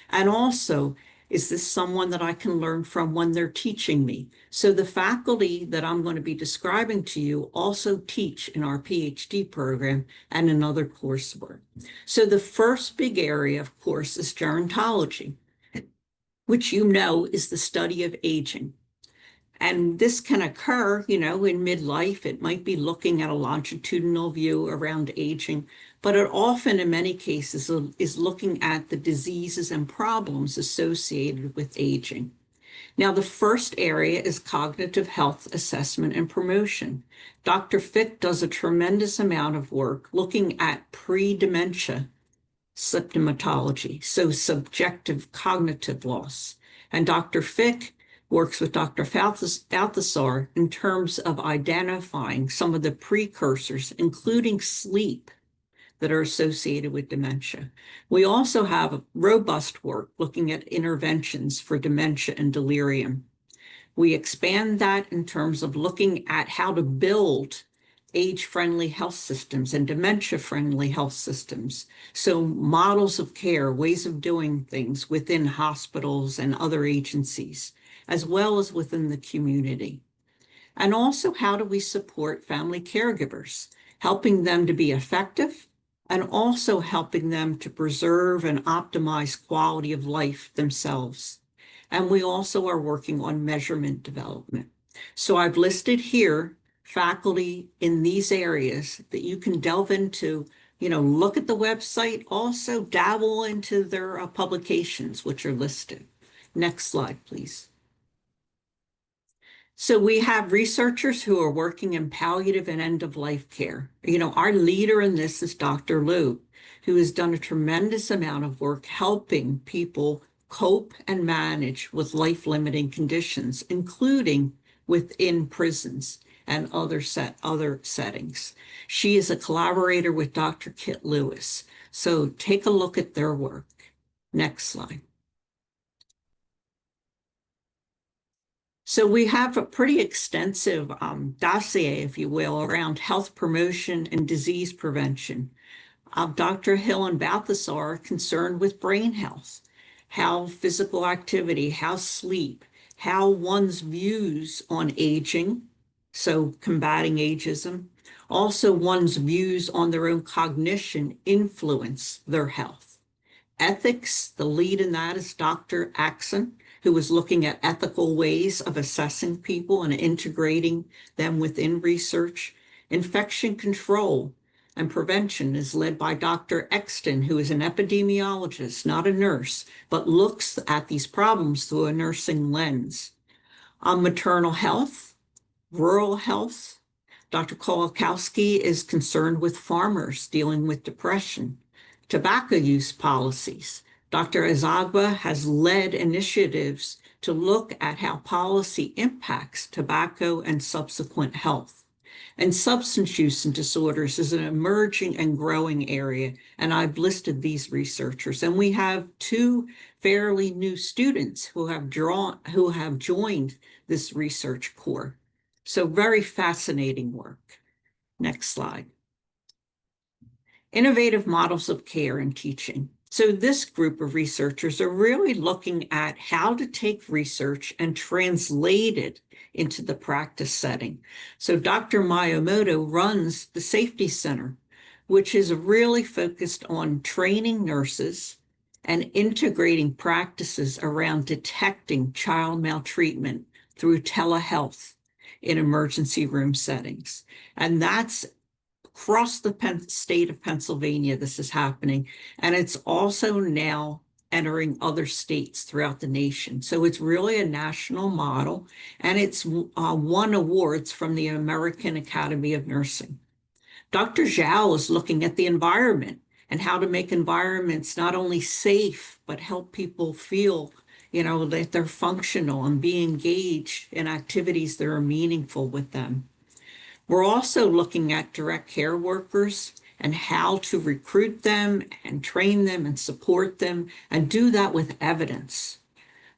And also, is this someone that I can learn from when they're teaching me? So the faculty that I'm going to be describing to you also teach in our PhD program and in other coursework. So the first big area, of course, is gerontology, which you know is the study of aging. And this can occur, in midlife. It might be looking at a longitudinal view around aging, but it often, in many cases, is looking at the diseases and problems associated with aging. Now, the first area is cognitive health assessment and promotion. Dr. Fick does a tremendous amount of work looking at pre-dementia symptomatology, so subjective cognitive loss. And Dr. Fick works with Dr. Balthasar in terms of identifying some of the precursors, including sleep, that are associated with dementia. We also have robust work looking at interventions for dementia and delirium. We expand that in terms of looking at how to build age-friendly health systems and dementia-friendly health systems. So models of care, ways of doing things within hospitals and other agencies, as well as within the community. And also, how do we support family caregivers, helping them to be effective and also helping them to preserve and optimize quality of life themselves. And we also are working on measurement development. So I've listed here faculty in these areas that you can delve into, look at the website, also dabble into their publications, which are listed. Next slide, please. So we have researchers who are working in palliative and end-of-life care. Our leader in this is Dr. Loeb, who has done a tremendous amount of work helping people cope and manage with life-limiting conditions, including within prisons and other settings. She is a collaborator with Dr. Kit Lewis. So take a look at their work. Next slide. So we have a pretty extensive dossier, if you will, around health promotion and disease prevention. Dr. Hill and Balthasar are concerned with brain health, how physical activity, how sleep, how one's views on aging, so combating ageism, also one's views on their own cognition influence their health. Ethics, the lead in that is Dr. Axon, who was looking at ethical ways of assessing people and integrating them within research. Infection control and prevention is led by Dr. Exton, who is an epidemiologist, not a nurse, but looks at these problems through a nursing lens. On maternal health, rural health, Dr. Kolakowski is concerned with farmers dealing with depression. Tobacco use policies. Dr. Azagba has led initiatives to look at how policy impacts tobacco and subsequent health. And substance use and disorders is an emerging and growing area. And I've listed these researchers. And we have two fairly new students who have joined this research core. So very fascinating work. Next slide. Innovative models of care and teaching. So this group of researchers are really looking at how to take research and translate it into the practice setting. So Dr. Miyamoto runs the Safety Center, which is really focused on training nurses and integrating practices around detecting child maltreatment through telehealth in emergency room settings. And that's across the state of Pennsylvania, this is happening. And it's also now entering other states throughout the nation. So it's really a national model, and it's won awards from the American Academy of Nursing. Dr. Zhao is looking at the environment and how to make environments not only safe, but help people feel, that they're functional and be engaged in activities that are meaningful with them. We're also looking at direct care workers and how to recruit them and train them and support them and do that with evidence.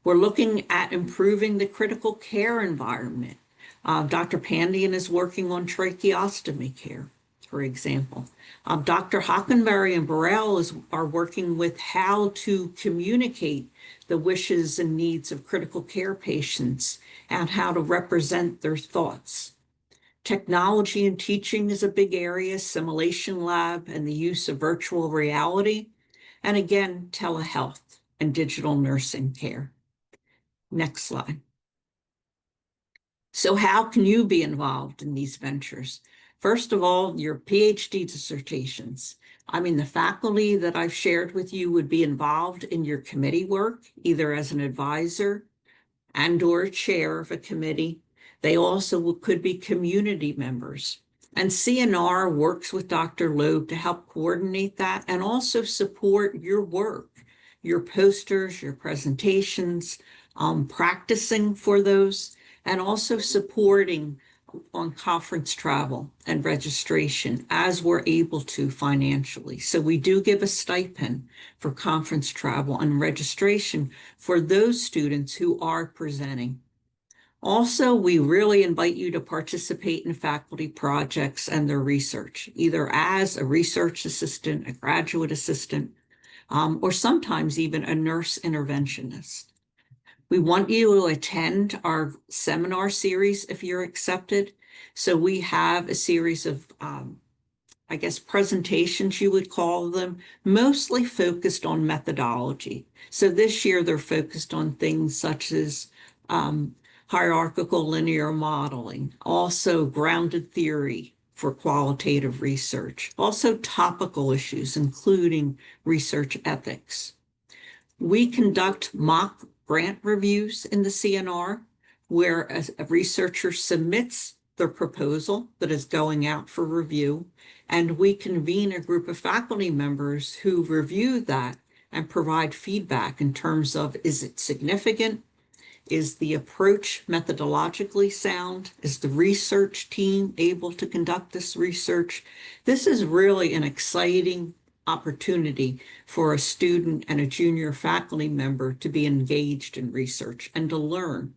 We're looking at improving the critical care environment. Dr. Pandian is working on tracheostomy care, for example. Dr. Hockenberry and Burrell are working with how to communicate the wishes and needs of critical care patients and how to represent their thoughts. Technology and teaching is a big area, simulation lab and the use of virtual reality, and again, telehealth and digital nursing care. Next slide. So how can you be involved in these ventures? First of all, your PhD dissertations. The faculty that I've shared with you would be involved in your committee work, either as an advisor and or chair of a committee. They also could be community members. And CNR works with Dr. Loeb to help coordinate that and also support your work, your posters, your presentations, practicing for those, and also supporting on conference travel and registration as we're able to financially. So we do give a stipend for conference travel and registration for those students who are presenting. Also, we really invite you to participate in faculty projects and their research, either as a research assistant, a graduate assistant, or sometimes even a nurse interventionist. We want you to attend our seminar series if you're accepted. So we have a series of, presentations, you would call them, mostly focused on methodology. So this year they're focused on things such as hierarchical linear modeling, also grounded theory for qualitative research, also topical issues, including research ethics. We conduct mock grant reviews in the CNR, where a researcher submits their proposal that is going out for review, and we convene a group of faculty members who review that and provide feedback in terms of, is it significant? Is the approach methodologically sound? Is the research team able to conduct this research? This is really an exciting opportunity for a student and a junior faculty member to be engaged in research and to learn.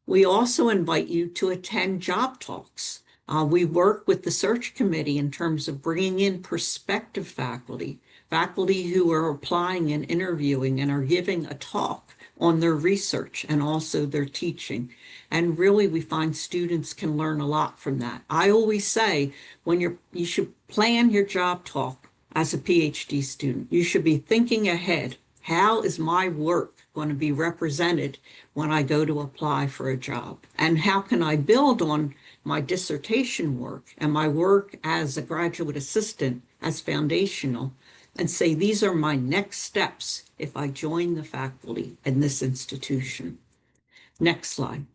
We also invite you to attend job talks. We work with the search committee in terms of bringing in prospective faculty who are applying and interviewing and are giving a talk on their research and also their teaching. And really, we find students can learn a lot from that. I always say you should plan your job talk as a PhD student. You should be thinking ahead. How is my work going to be represented when I go to apply for a job? And how can I build on my dissertation work and my work as a graduate assistant as foundational and say, these are my next steps if I join the faculty in this institution. Next slide.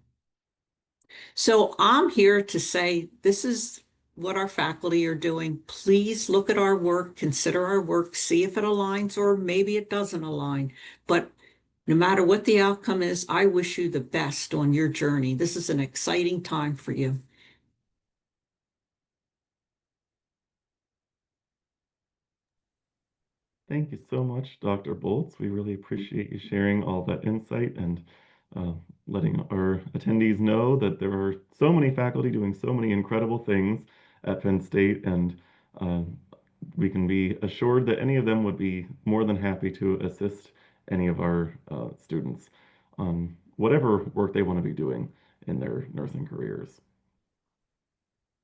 So I'm here to say, this is what our faculty are doing. Please look at our work, consider our work, see if it aligns or maybe it doesn't align. But no matter what the outcome is, I wish you the best on your journey. This is an exciting time for you. Thank you so much, Dr. Bolts. We really appreciate you sharing all that insight and uh, letting our attendees know that there are so many faculty doing so many incredible things at Penn State, and uh, we can be assured that any of them would be more than happy to assist any of our students on whatever work they want to be doing in their nursing careers.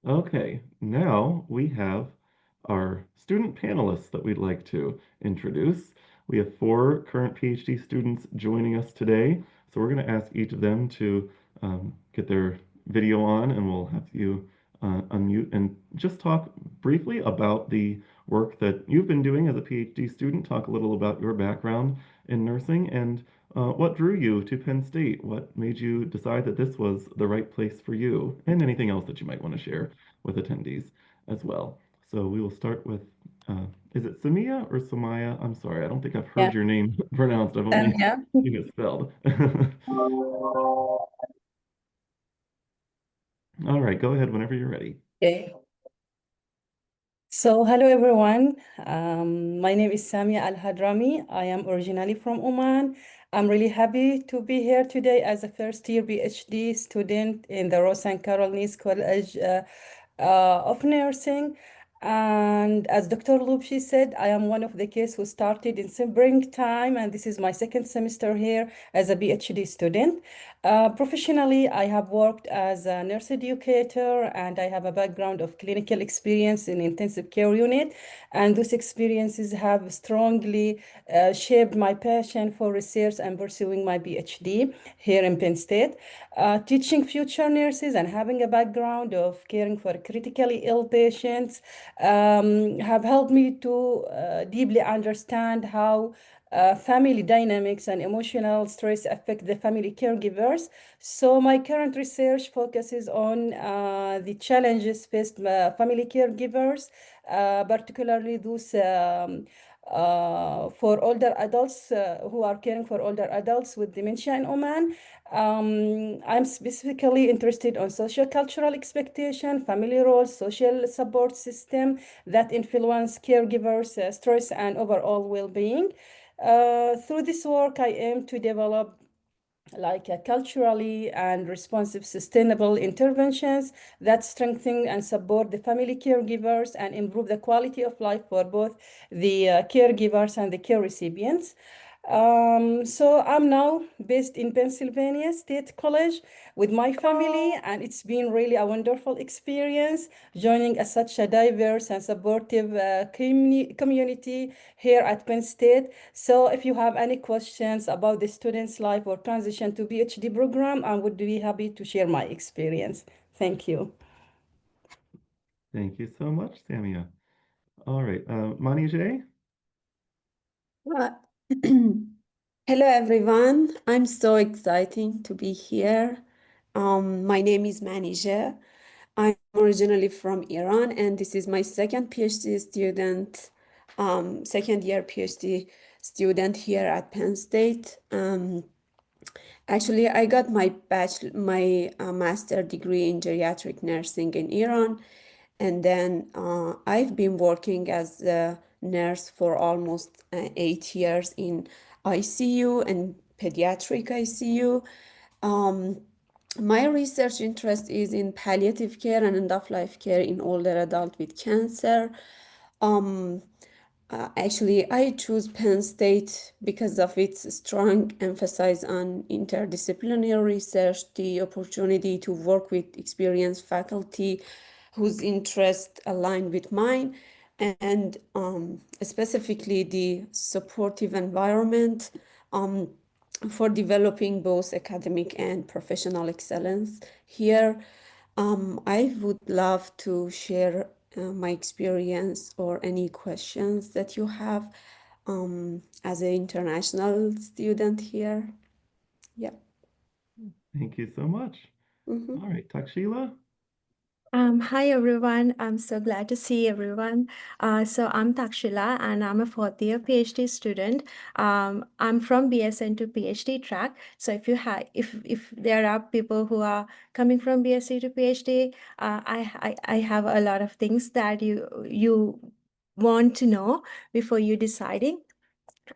Okay, now we have our student panelists that we'd like to introduce. We have four current PhD students joining us today, so we're going to ask each of them to get their video on, and we'll have you unmute and just talk briefly about the work that you've been doing as a PhD student. Talk a little about your background in nursing and what drew you to Penn State? What made you decide that this was the right place for you? And anything else that you might want to share with attendees as well. So we will start with, is it Samia or Samaya? I'm sorry, I don't think I've Yeah, heard your name pronounced. I've only yeah. seen it spelled. All right, go ahead whenever you're ready. Okay. So, hello everyone. My name is Samia Al Hadrami. I am originally from Oman. I'm really happy to be here today as a first year PhD student in the Rose and Carol Nees College of Nursing. And as Dr. Lubshi said, I am one of the kids who started in springtime, and this is my second semester here as a PhD student. Professionally, I have worked as a nurse educator, and I have a background of clinical experience in intensive care unit. And those experiences have strongly shaped my passion for research and pursuing my PhD here in Penn State. Teaching future nurses and having a background of caring for critically ill patients have helped me to deeply understand how family dynamics and emotional stress affect the family caregivers. So my current research focuses on the challenges faced by family caregivers, particularly those for older adults who are caring for older adults with dementia in Oman. I'm specifically interested on social cultural expectation, family roles, social support system that influence caregivers' stress and overall well-being. Through this work, I aim to develop like culturally and responsive sustainable interventions that strengthen and support the family caregivers and improve the quality of life for both the caregivers and the care recipients. So I'm now based in Pennsylvania State College with my family, and it's been really a wonderful experience joining such a diverse and supportive community here at Penn State. So if you have any questions about the student's life or transition to PhD program, I would be happy to share my experience. Thank you. Thank you so much, Samia. All right, Mani J. Uh, Hello everyone. I'm so excited to be here. My name is Manija. I'm originally from Iran, and this is my second PhD student, second year PhD student here at Penn State. Actually, I got my master degree in geriatric nursing in Iran, and then I've been working as a nurse for almost 8 years in ICU and pediatric ICU. Um, my research interest is in palliative care and end-of-life care in older adult with cancer. Um, Actually, I choose Penn State because of its strong emphasis on interdisciplinary research, the opportunity to work with experienced faculty whose interests align with mine, and specifically the supportive environment for developing both academic and professional excellence here. I would love to share my experience or any questions that you have as an international student here. Yeah. Thank you so much. Mhm. All right, Takshila. Hi everyone. I'm so glad to see everyone. So I'm Takshila and I'm a fourth year PhD student. I'm from BSN to PhD track. So if there are people who are coming from BSc to PhD, I have a lot of things that you want to know before you deciding.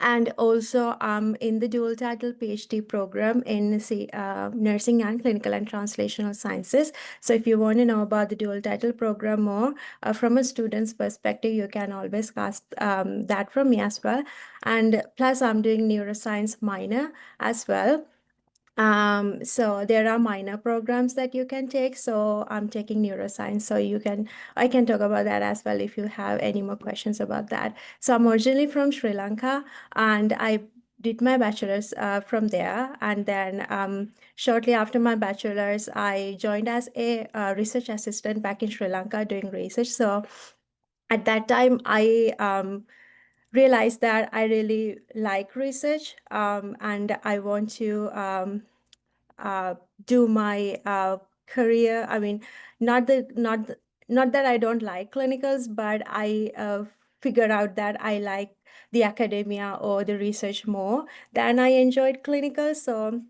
And also, in the dual title PhD program in nursing and clinical and translational sciences. So if you want to know about the dual title program more from a student's perspective, you can always ask that from me as well. And plus, I'm doing neuroscience minor as well. So there are minor programs that you can take. So I'm taking neuroscience. So I can talk about that as well if you have any more questions about that. So I'm originally from Sri Lanka, and I did my bachelor's from there. And then shortly after my bachelor's, I joined as a research assistant back in Sri Lanka doing research. So at that time, I realized that I really like research, and I want to uh, do my career. I mean, not that I don't like clinicals, but I figured out that I like the academia or the research more than I enjoyed clinicals. So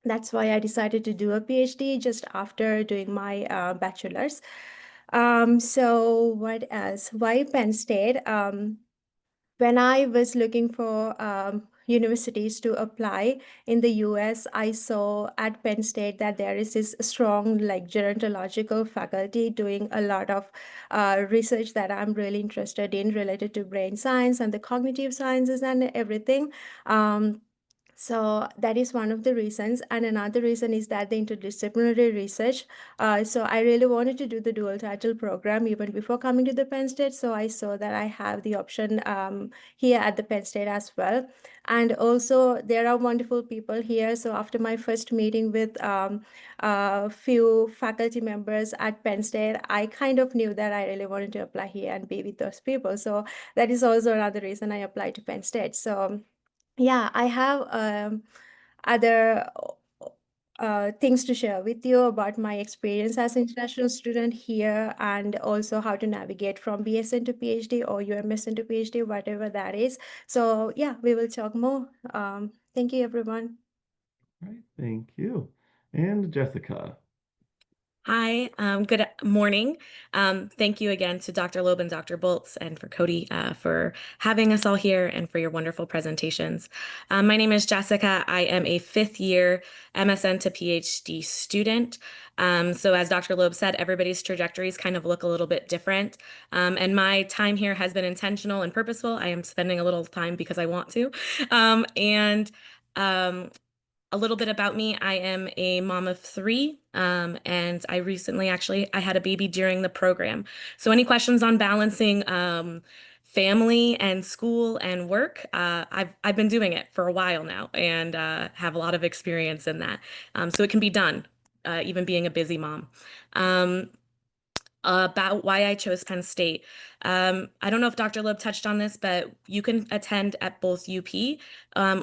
that's why I decided to do a PhD just after doing my bachelor's. So what else? Why Penn State? When I was looking for universities to apply in the US, I saw at Penn State that there is this strong, like, gerontological faculty doing a lot of research that I'm really interested in related to brain science and the cognitive sciences and everything. So that is one of the reasons. And another reason is that the interdisciplinary research. So I really wanted to do the dual title program even before coming to the Penn State. So I saw that I have the option here at the Penn State as well. And also there are wonderful people here. So after my first meeting with a few faculty members at Penn State, I kind of knew that I really wanted to apply here and be with those people. So that is also another reason I applied to Penn State. So yeah, I have other things to share with you about my experience as an international student here, and also how to navigate from BSN to PhD or UMSN to PhD, whatever that is. So yeah, we will talk more. Thank you, everyone. All right, thank you. And Jessica. Hi, good morning. Thank you again to Dr. Loeb and Dr. Boltz and for Cody for having us all here and for your wonderful presentations. My name is Jessica. I am a fifth year MSN to PhD student. So as Dr. Loeb said, everybody's trajectories kind of look a little bit different. And my time here has been intentional and purposeful. I am spending a little time because I want to. A little bit about me. I am a mom of three, and I recently I had a baby during the program. So any questions on balancing family and school and work? I've been doing it for a while now and have a lot of experience in that. So it can be done, even being a busy mom. About why I chose Penn State. I don't know if Dr. Loeb touched on this, but you can attend at both UP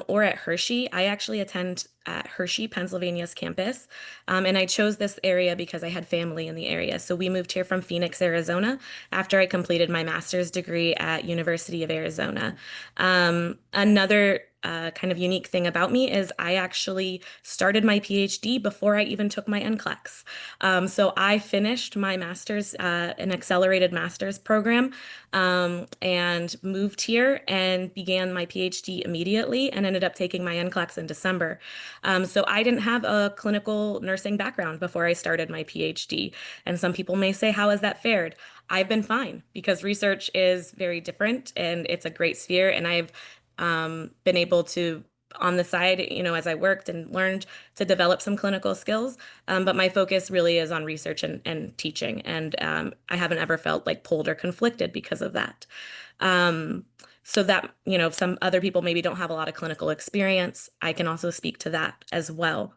or at Hershey. I actually attend at Hershey, Pennsylvania's campus, and I chose this area because I had family in the area. So we moved here from Phoenix, Arizona, after I completed my master's degree at University of Arizona. Another kind of unique thing about me is I actually started my PhD before I even took my NCLEX. So I finished my master's, an accelerated master's program, and moved here and began my PhD immediately and ended up taking my NCLEX in December. So I didn't have a clinical nursing background before I started my PhD. And some people may say, how has that fared? I've been fine because research is very different and it's a great sphere. And I've been able to, on the side, as I worked and learned to develop some clinical skills. But my focus really is on research and teaching. And I haven't ever felt like pulled or conflicted because of that. So that, some other people maybe don't have a lot of clinical experience, I can also speak to that as well.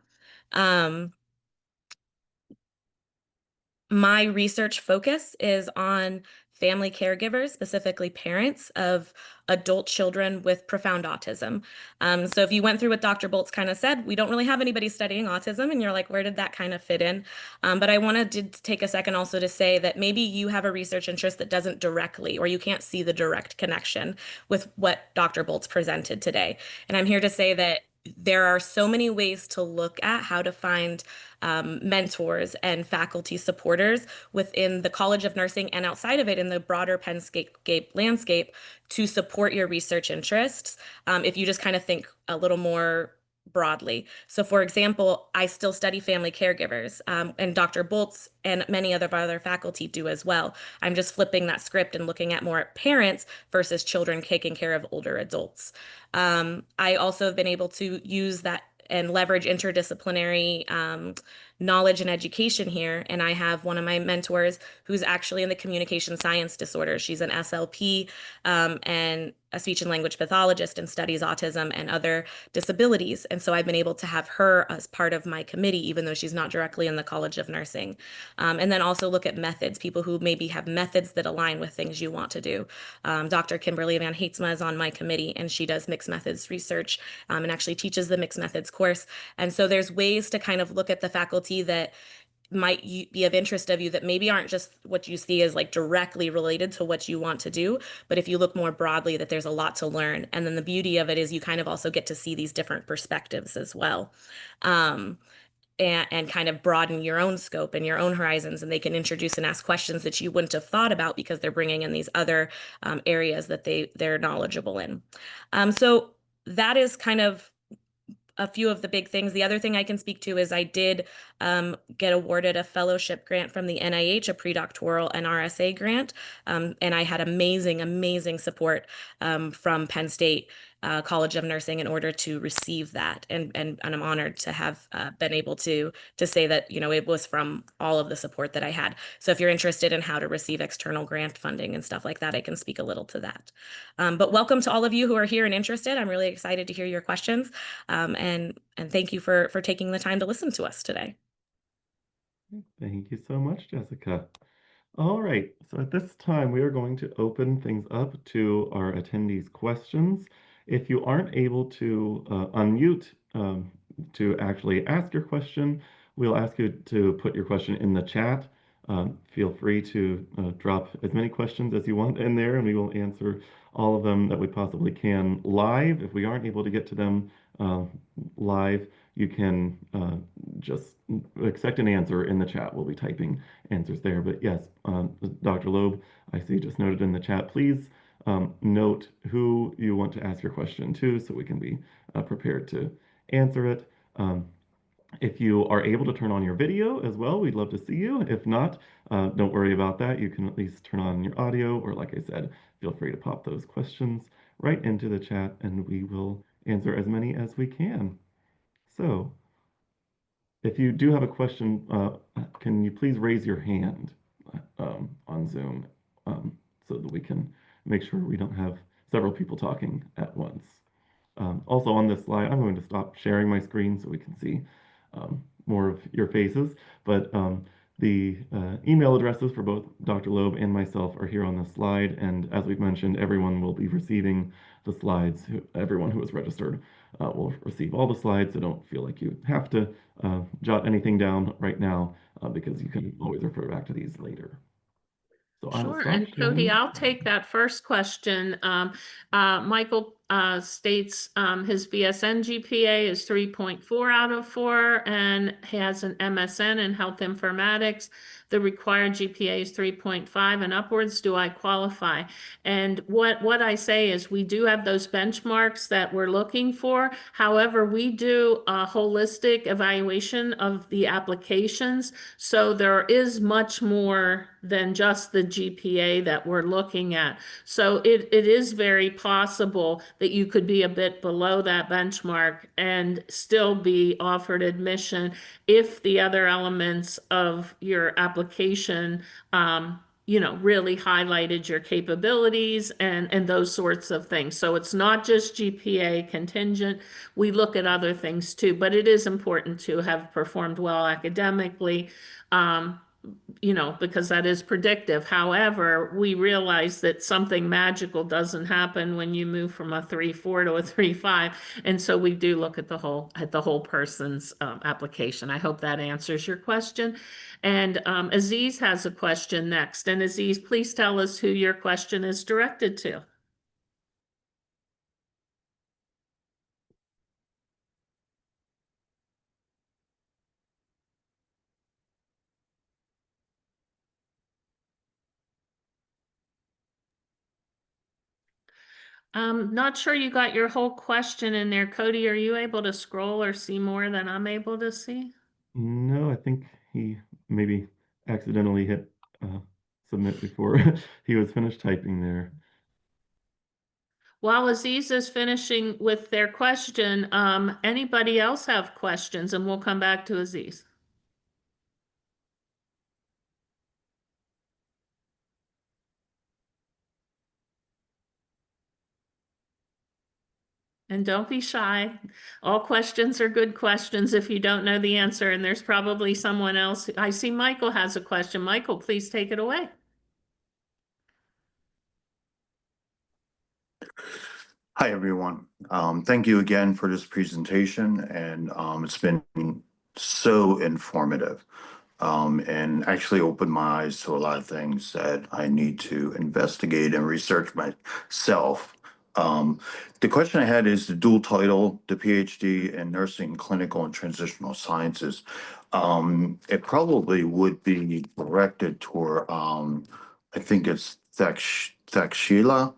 My research focus is on family caregivers, specifically parents of adult children with profound autism. So if you went through what Dr. Boltz kind of said, we don't really have anybody studying autism, and you're like, where did that kind of fit in? But I wanted to take a second also to say that maybe you have a research interest that doesn't directly, or you can't see the direct connection with what Dr. Boltz presented today. And I'm here to say that there are so many ways to look at how to find mentors and faculty supporters within the College of Nursing and outside of it in the broader Penn State landscape to support your research interests. If you just kind of think a little more broadly. So for example, I still study family caregivers, and Dr. Boltz and many other faculty do as well. I'm just flipping that script and looking at more at parents versus children taking care of older adults. I also have been able to use that and leverage interdisciplinary knowledge and education here. And I have one of my mentors who's actually in the communication science disorders. She's an SLP and a speech and language pathologist and studies autism and other disabilities. And so I've been able to have her as part of my committee, even though she's not directly in the College of Nursing. And then also look at methods, people who maybe have methods that align with things you want to do. Dr. Kimberly Van Heetsma is on my committee, and she does mixed methods research and actually teaches the mixed methods course. And so there's ways to kind of look at the faculty that might be of interest of you that maybe aren't just what you see as like directly related to what you want to do, but if you look more broadly, that there's a lot to learn. And then the beauty of it is you kind of also get to see these different perspectives as well. And kind of broaden your own scope and your own horizons, and they can introduce and ask questions that you wouldn't have thought about because they're bringing in these other areas that they're knowledgeable in. So that is kind of a few of the big things. The other thing I can speak to is I did get awarded a fellowship grant from the NIH, a predoctoral and RSA grant. And I had amazing support from Penn State College of Nursing in order to receive that. And I'm honored to have been able to say that, you know, it was from all of the support that I had. So if you're interested in how to receive external grant funding and stuff like that, I can speak a little to that. But welcome to all of you who are here and interested. I'm really excited to hear your questions. And thank you for taking the time to listen to us today. Thank you so much, Jessica. All right, so at this time, we are going to open things up to our attendees' questions. If you aren't able to unmute to actually ask your question, we'll ask you to put your question in the chat. Feel free to drop as many questions as you want in there, and we will answer all of them that we possibly can live. If we aren't able to get to them live, you can just expect an answer in the chat. We'll be typing answers there. But yes, Dr. Loeb, I see just noted in the chat, please note who you want to ask your question to so we can be prepared to answer it. If you are able to turn on your video as well, we'd love to see you. If not, don't worry about that. You can at least turn on your audio, or like I said, feel free to pop those questions right into the chat and we will answer as many as we can. So if you do have a question, can you please raise your hand on Zoom so that we can make sure we don't have several people talking at once. Also on this slide, I'm going to stop sharing my screen so we can see more of your faces, but the email addresses for both Dr. Loeb and myself are here on the slide, and as we've mentioned, everyone will be receiving the slides. Everyone who is registered will receive all the slides, so don't feel like you have to jot anything down right now because you can always refer back to these later. So I will Sure, stop and sharing. Cody, I'll take that first question. Michael states his BSN GPA is 3.4 out of 4 and has an MSN in health informatics. The required GPA is 3.5 and upwards. Do I qualify? And what I say is we do have those benchmarks that we're looking for. However, we do a holistic evaluation of the applications. So there is much more than just the GPA that we're looking at. So it is very possible that you could be a bit below that benchmark and still be offered admission if the other elements of your application you know, really highlighted your capabilities and those sorts of things. So it's not just GPA contingent. We look at other things too, but it is important to have performed well academically. You know, because that is predictive. However, we realize that something magical doesn't happen when you move from a 3.4 to a 3.5, and so we do look at the whole person's application. I hope that answers your question. And Aziz has a question next. And Aziz, please tell us who your question is directed to. Not sure you got your whole question in there. Cody, are you able to scroll or see more than I'm able to see? No, I think he maybe accidentally hit submit before he was finished typing there. While Aziz is finishing with their question, anybody else have questions? And we'll come back to Aziz. And don't be shy. All questions are good questions if you don't know the answer, and there's probably someone else. I see Michael has a question. Michael, please take it away. Hi, everyone. Thank you again for this presentation, and it's been so informative, and actually opened my eyes to a lot of things that I need to investigate and research myself. The question I had is the dual title, the PhD in nursing, clinical, and transitional sciences. It probably would be directed toward, I think it's Thakshila,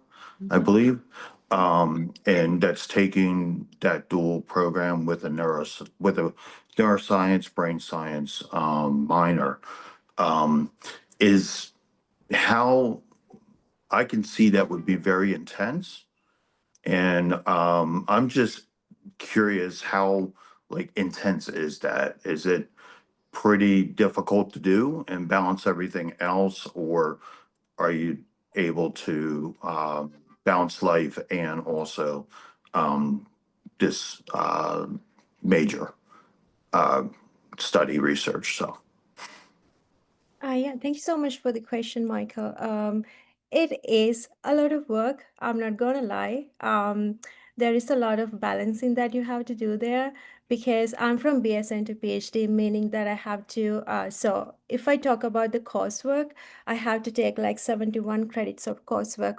I believe. And that's taking that dual program with a neuroscience, brain science minor. Is how I can see that would be very intense. And I'm just curious how like intense is that? Is it pretty difficult to do and balance everything else, or are you able to balance life and also this major uh, study research? So, Yeah, thank you so much for the question, Michael. It is a lot of work. I'm not gonna lie. There is a lot of balancing that you have to do there because I'm from BSN to PhD, meaning that I have to. So if I talk about the coursework, I have to take like 71 credits of coursework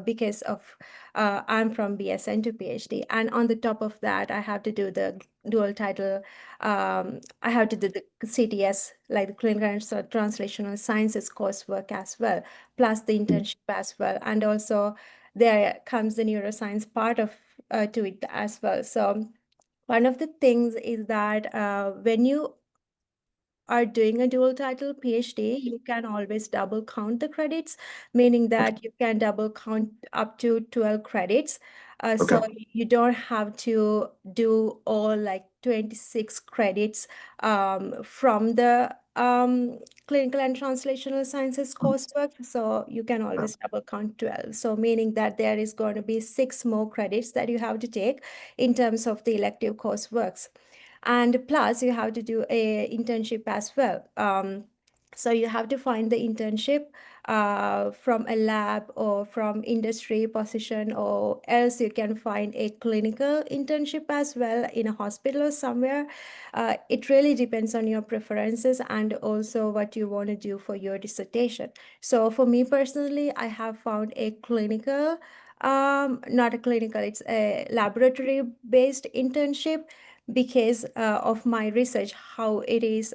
because of I'm from BSN to PhD, and on the top of that, I have to do the dual title. I have to do the CTS, like the clinical and translational sciences coursework as well, plus the internship as well. And also there comes the neuroscience part of to it as well. So one of the things is that when you are doing a dual title PhD, you can always double count the credits, meaning that you can double count up to 12 credits. okay, So you don't have to do all like 26 credits from the clinical and translational sciences coursework. So you can always double count 12. So meaning that there is going to be 6 more credits that you have to take in terms of the elective courseworks. And plus you have to do a internship as well. So you have to find the internship from a lab or from industry position, or else you can find a clinical internship as well in a hospital or somewhere. It really depends on your preferences and also what you want to do for your dissertation. So for me personally, I have found a clinical, not a clinical, it's a laboratory based internship because of my research, how it is.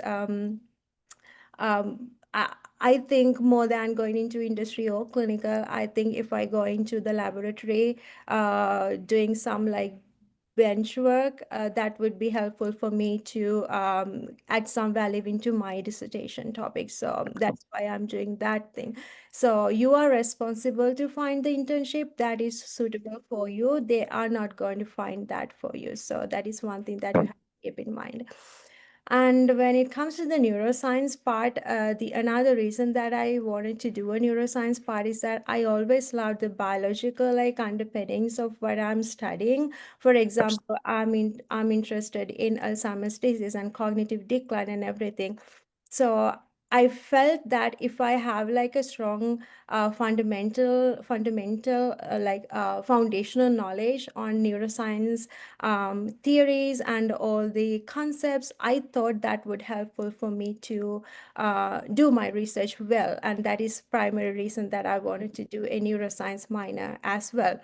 I think more than going into industry or clinical, I think if I go into the laboratory, doing some like bench work, that would be helpful for me to add some value into my dissertation topic. So that's why I'm doing that thing. So you are responsible to find the internship that is suitable for you. They are not going to find that for you. So that is one thing that you have to keep in mind. And when it comes to the neuroscience part, the another reason that I wanted to do a neuroscience part is that I always loved the biological like underpinnings of what I'm studying. For example, I'm interested in Alzheimer's disease and cognitive decline and everything. So I felt that if I have like a strong fundamental foundational knowledge on neuroscience theories and all the concepts, I thought that would helpful for me to do my research well, and that is primary reason that I wanted to do a neuroscience minor as well.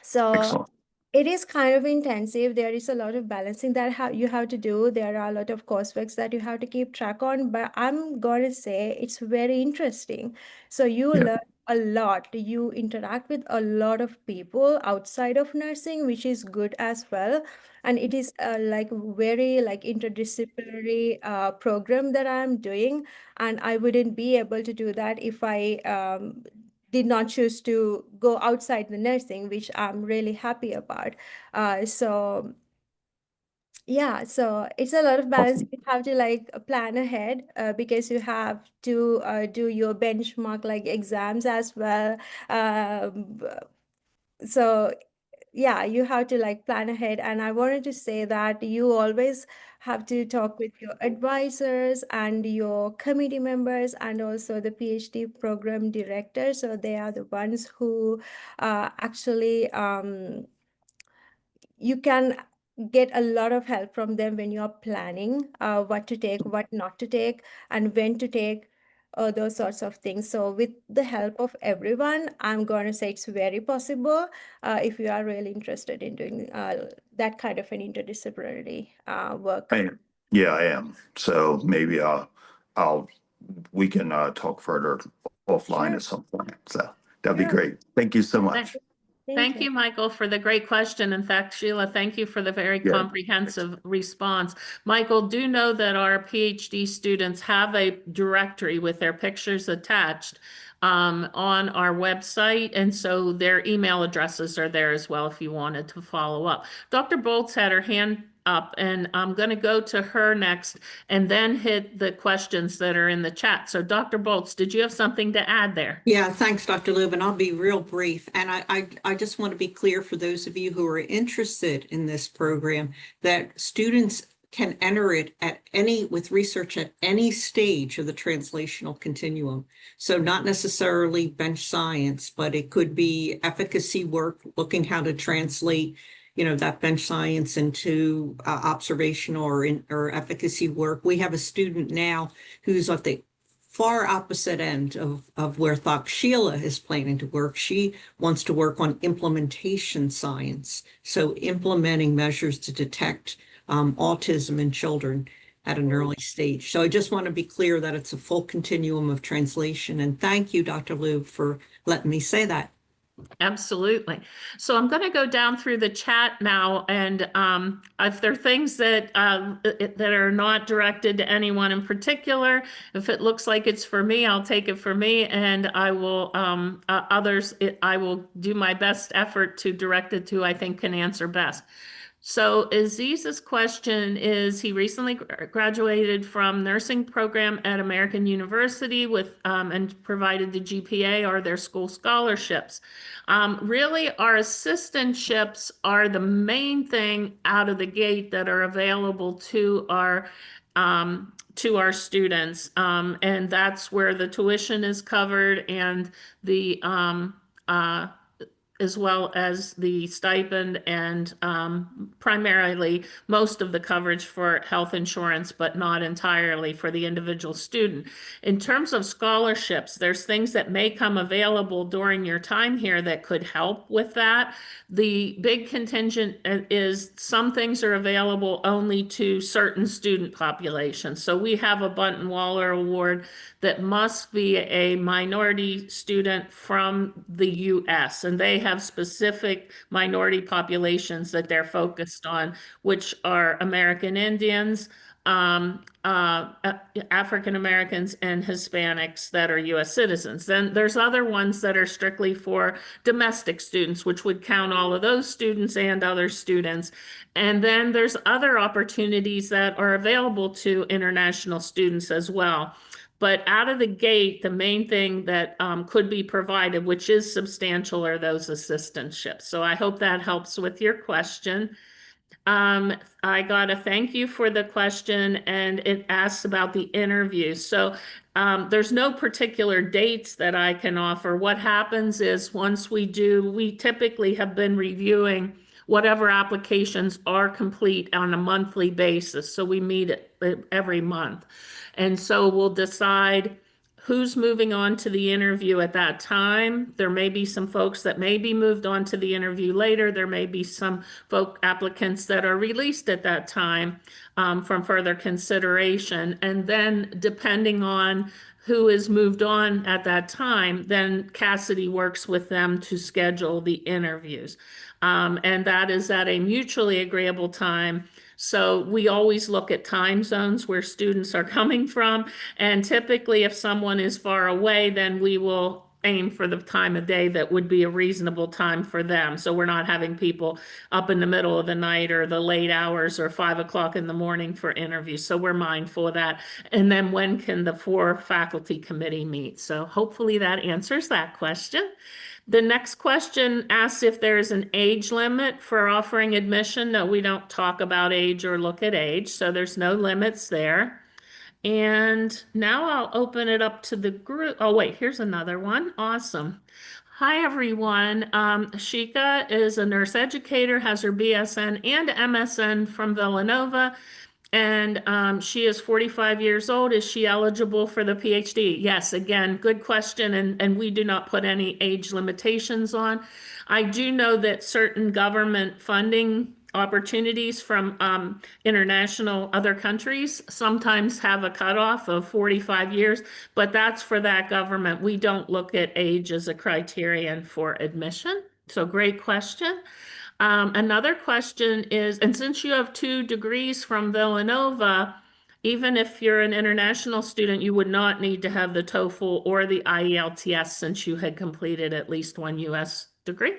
So excellent. it is kind of intensive. There is a lot of balancing that you have to do. There are a lot of courseworks that you have to keep track on, but I'm going to say it's very interesting. So you Yeah. learn a lot. You interact with a lot of people outside of nursing, which is good as well. And it is like very like interdisciplinary program that I'm doing. And I wouldn't be able to do that if I did not choose to go outside the nursing, which I'm really happy about. So yeah, so it's a lot of balance. Awesome. You have to like plan ahead because you have to do your benchmark like exams as well. B- so yeah, you have to like plan ahead. And I wanted to say that you always have to talk with your advisors and your committee members and also the PhD program director. So they are the ones who actually you can get a lot of help from them when you're planning what to take, what not to take, and when to take those sorts of things. So with the help of everyone, I'm going to say it's very possible if you are really interested in doing that kind of an interdisciplinary work. Yeah, I am. So maybe I'll we can talk further offline Sure, at some point. So that'd be sure. great. Thank you so Thank much. Thank you, Michael, for the great question. In fact, Sheila, thank you for the very Yeah. comprehensive response. Michael, do know that our PhD students have a directory with their pictures attached on our website, and so their email addresses are there as well if you wanted to follow up. Dr. Boltz had her hand up, and I'm going to go to her next and then hit the questions that are in the chat. So Dr. Boltz, did you have something to add there? Yeah, thanks, Dr. Lubin. I'll be real brief. And I just want to be clear for those of you who are interested in this program that students can enter it at with research at any stage of the translational continuum. So not necessarily bench science, but it could be efficacy work, looking how to translate, that bench science into observational or efficacy work. We have a student now who's at the far opposite end of where Sheila is planning to work. She wants to work on implementation science. So implementing measures to detect autism in children at an early stage. So I just want to be clear that it's a full continuum of translation. And thank you, Dr. Lube, for letting me say that. Absolutely. So I'm going to go down through the chat now, and if there are things that that are not directed to anyone in particular, if it looks like it's for me, I'll take it for me, and I will I will do my best effort to direct it to I think can answer best. So Aziz's question is, he recently graduated from nursing program at American University with and provided the GPA or their school scholarships. Really, our assistantships are the main thing out of the gate that are available to our students, and that's where the tuition is covered and the as well as the stipend and primarily most of the coverage for health insurance, but not entirely for the individual student. In terms of scholarships, there's things that may come available during your time here that could help with that. The big contingent is some things are available only to certain student populations. So we have a Bunton Waller Award that must be a minority student from the US, and they have specific minority populations that they're focused on, which are American Indians, African Americans, and Hispanics that are US citizens. Then there's other ones that are strictly for domestic students, which would count all of those students and other students. And then there's other opportunities that are available to international students as well. But out of the gate, the main thing that could be provided, which is substantial, are those assistantships. So I hope that helps with your question. I got a thank you for the question, and it asks about the interview. So there's no particular dates that I can offer. What happens is once we typically have been reviewing whatever applications are complete on a monthly basis. So we meet every month. And so we'll decide who's moving on to the interview at that time. There may be some folks that may be moved on to the interview later. There may be some applicants that are released at that time from further consideration. And then depending on who is moved on at that time, then Cassidy works with them to schedule the interviews. And that is at a mutually agreeable time. So we always look at time zones where students are coming from. And typically, if someone is far away, then we will aim for the time of day that would be a reasonable time for them. So we're not having people up in the middle of the night or the late hours or 5 o'clock in the morning for interviews. So we're mindful of that. And then when can the 4 faculty committee meet? So hopefully that answers that question. The next question asks if there is an age limit for offering admission. No, we don't talk about age or look at age, so there's no limits there. And now I'll open it up to the group. Oh, wait, here's another one. Awesome. Hi, everyone. Shika is a nurse educator, has her BSN and MSN from Villanova, and she is 45 years old. Is she eligible for the PhD? Yes, again, good question, and we do not put any age limitations on. I do know that certain government funding opportunities from international other countries sometimes have a cutoff of 45 years, but that's for that government. We don't look at age as a criterion for admission. So great question. Another question is, and since you have 2 degrees from Villanova, even if you're an international student, you would not need to have the TOEFL or the IELTS since you had completed at least 1 US degree.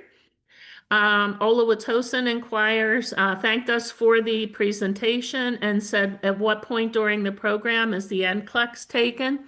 Olawatosin inquires, thanked us for the presentation and said, at what point during the program is the NCLEX taken?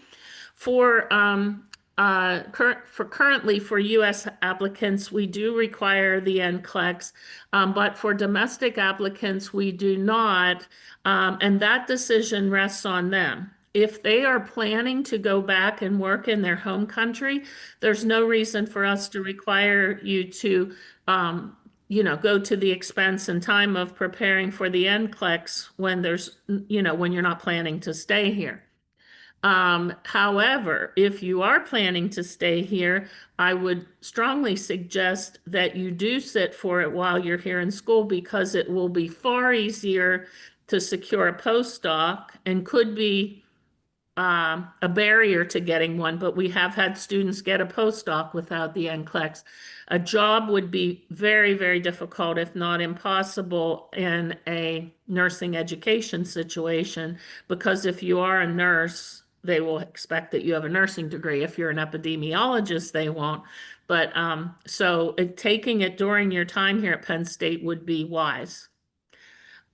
Currently for U.S. applicants, we do require the NCLEX, but for domestic applicants, we do not, and that decision rests on them. If they are planning to go back and work in their home country, there's no reason for us to require you to, go to the expense and time of preparing for the NCLEX when when you're not planning to stay here. However, if you are planning to stay here, I would strongly suggest that you do sit for it while you're here in school because it will be far easier to secure a postdoc and could be a barrier to getting one, but we have had students get a postdoc without the NCLEX. A job would be very, very difficult, if not impossible, in a nursing education situation, because if you are a nurse, they will expect that you have a nursing degree. If you're an epidemiologist, they won't. But so taking it during your time here at Penn State would be wise.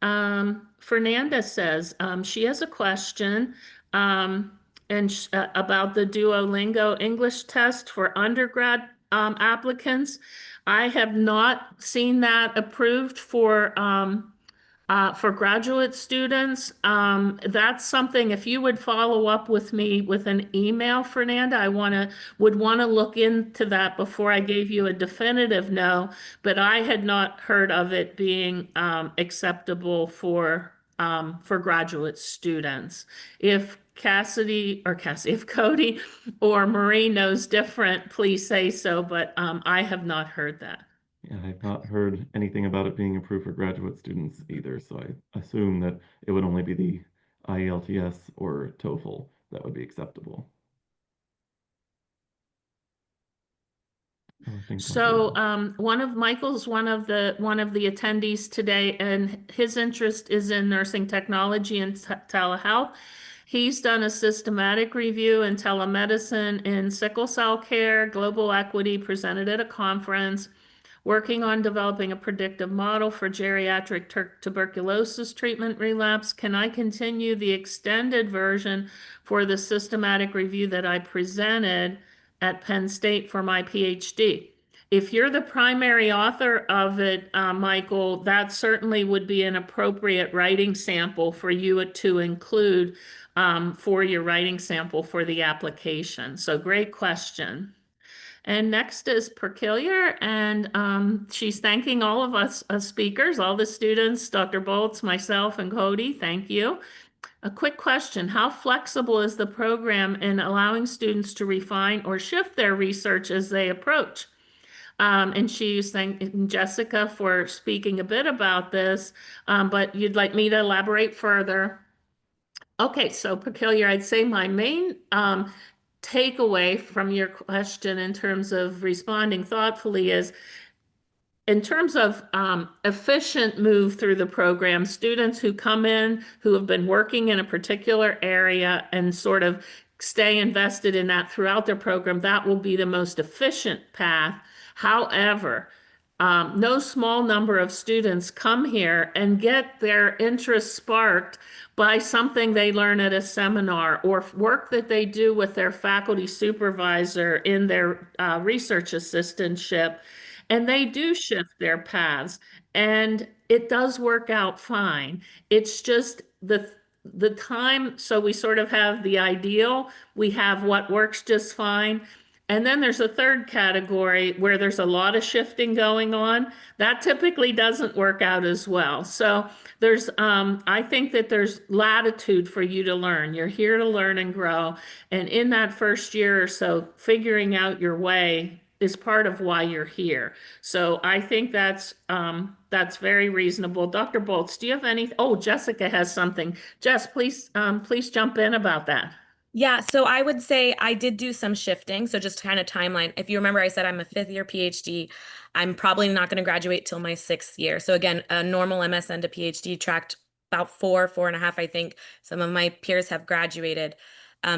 Fernanda says she has a question about the Duolingo English test for undergrad applicants. I have not seen that approved for graduate students. That's something, if you would follow up with me with an email, Fernanda, I would want to look into that before I gave you a definitive no, but I had not heard of it being acceptable for graduate students. If if Cody or Marie knows different, please say so, but I have not heard that. Yeah, I've not heard anything about it being approved for graduate students either, so I assume that it would only be the IELTS or TOEFL that would be acceptable. So Michael's one of the attendees today, and his interest is in nursing technology and telehealth. He's done a systematic review in telemedicine in sickle cell care, global equity, presented at a conference, working on developing a predictive model for geriatric tuberculosis treatment relapse. Can I continue the extended version for the systematic review that I presented at Penn State for my PhD? If you're the primary author of it, Michael, that certainly would be an appropriate writing sample for you to include for your writing sample for the application. So great question. And next is Perkilier, and she's thanking all of us speakers, all the students, Dr. Boltz, myself, and Cody. Thank you. A quick question. How flexible is the program in allowing students to refine or shift their research as they approach? And she's thanking Jessica for speaking a bit about this, but you'd like me to elaborate further? Okay, so Perkilier, I'd say my main takeaway from your question in terms of responding thoughtfully is in terms of efficient move through the program, students who come in who have been working in a particular area and sort of stay invested in that throughout their program, that will be the most efficient path. However, no small number of students come here and get their interest sparked by something they learn at a seminar or work that they do with their faculty supervisor in their research assistantship. And they do shift their paths, and it does work out fine. It's just the time, so we sort of have the ideal, we have what works just fine. And then there's a third category where there's a lot of shifting going on. That typically doesn't work out as well. So there's, I think that there's latitude for you to learn. You're here to learn and grow. And in that first year or so, figuring out your way is part of why you're here. So I think that's very reasonable. Dr. Bolts, do you have any? Oh, Jessica has something. Jess, please jump in about that. Yeah, so I would say I did do some shifting. So just kind of timeline. If you remember, I said I'm a 5th-year PhD. I'm probably not going to graduate till my 6th year. So again, a normal MSN to PhD tracked about 4.5, I think. Some of my peers have graduated.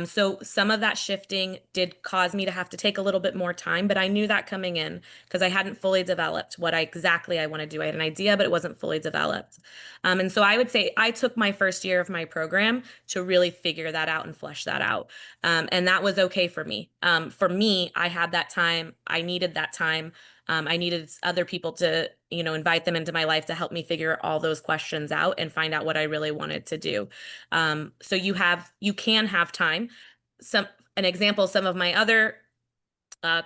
So some of that shifting did cause me to have to take a little bit more time, but I knew that coming in because I hadn't fully developed what exactly I want to do. I had an idea, but it wasn't fully developed. And so I would say I took my first year of my program to really figure that out and flesh that out. And that was okay for me. For me, I had that time. I needed that time. I needed other people to, invite them into my life to help me figure all those questions out and find out what I really wanted to do. So you can have time. An example, some of my other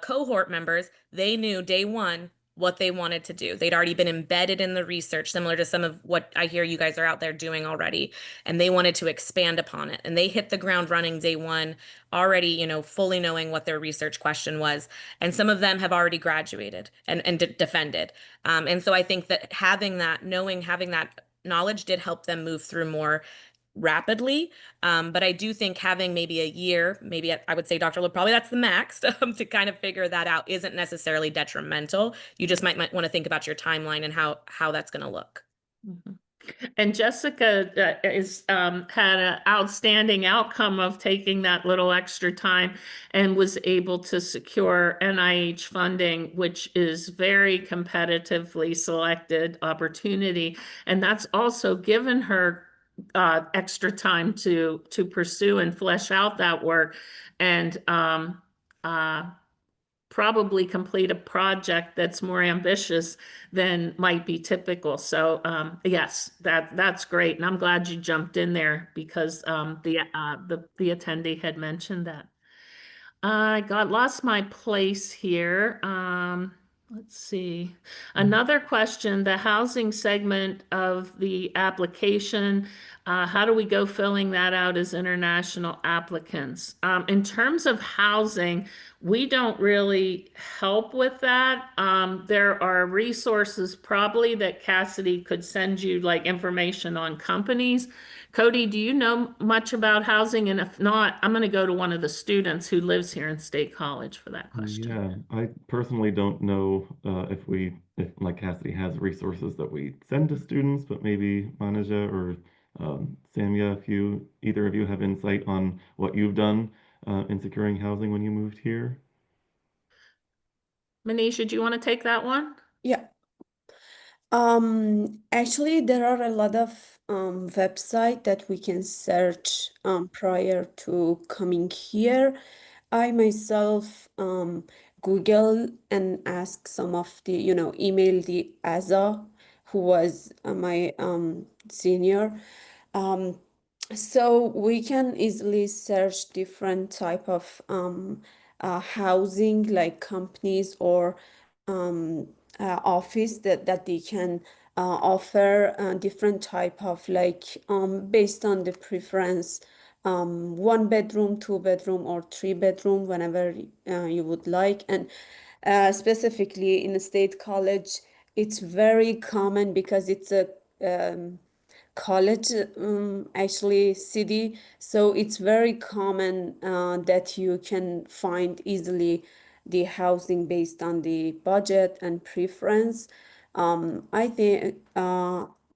cohort members, they knew day one what they wanted to do. They'd already been embedded in the research, similar to some of what I hear you guys are out there doing already, and they wanted to expand upon it. And they hit the ground running day one, already, fully knowing what their research question was. And some of them have already graduated and defended. And so I think that having that knowledge did help them move through more rapidly. But I do think having maybe a year, maybe I would say, Dr. Loeb, probably that's the max to kind of figure that out isn't necessarily detrimental. You just might want to think about your timeline and how that's going to look. Mm-hmm. And Jessica had an outstanding outcome of taking that little extra time and was able to secure NIH funding, which is very competitively selected opportunity. And that's also given her extra time to pursue and flesh out that work and probably complete a project that's more ambitious than might be typical. So yes, that's great, and I'm glad you jumped in there because the attendee had mentioned that. I lost my place here. Let's see. Another question, the housing segment of the application, how do we go filling that out as international applicants? In terms of housing, we don't really help with that. There are resources probably that Cassidy could send you, like information on companies. Cody, do you know much about housing? And if not, I'm going to go to one of the students who lives here in State College for that question. Yeah, I personally don't know if like Cassidy has resources that we send to students, but maybe Manija or Samia, if either of you have insight on what you've done in securing housing when you moved here. Manisha, do you want to take that one? Yeah. Actually, there are a lot of websites that we can search prior to coming here. I myself Google and ask some of the, email the ASA, who was my senior. So we can easily search different type of housing, like companies or office that they can offer different type of, like based on the preference, 1 bedroom, 2 bedroom, or 3 bedroom, whenever you would like. And specifically in a state college, it's very common because it's a college actually city, so it's very common that you can find easily the housing based on the budget and preference. I think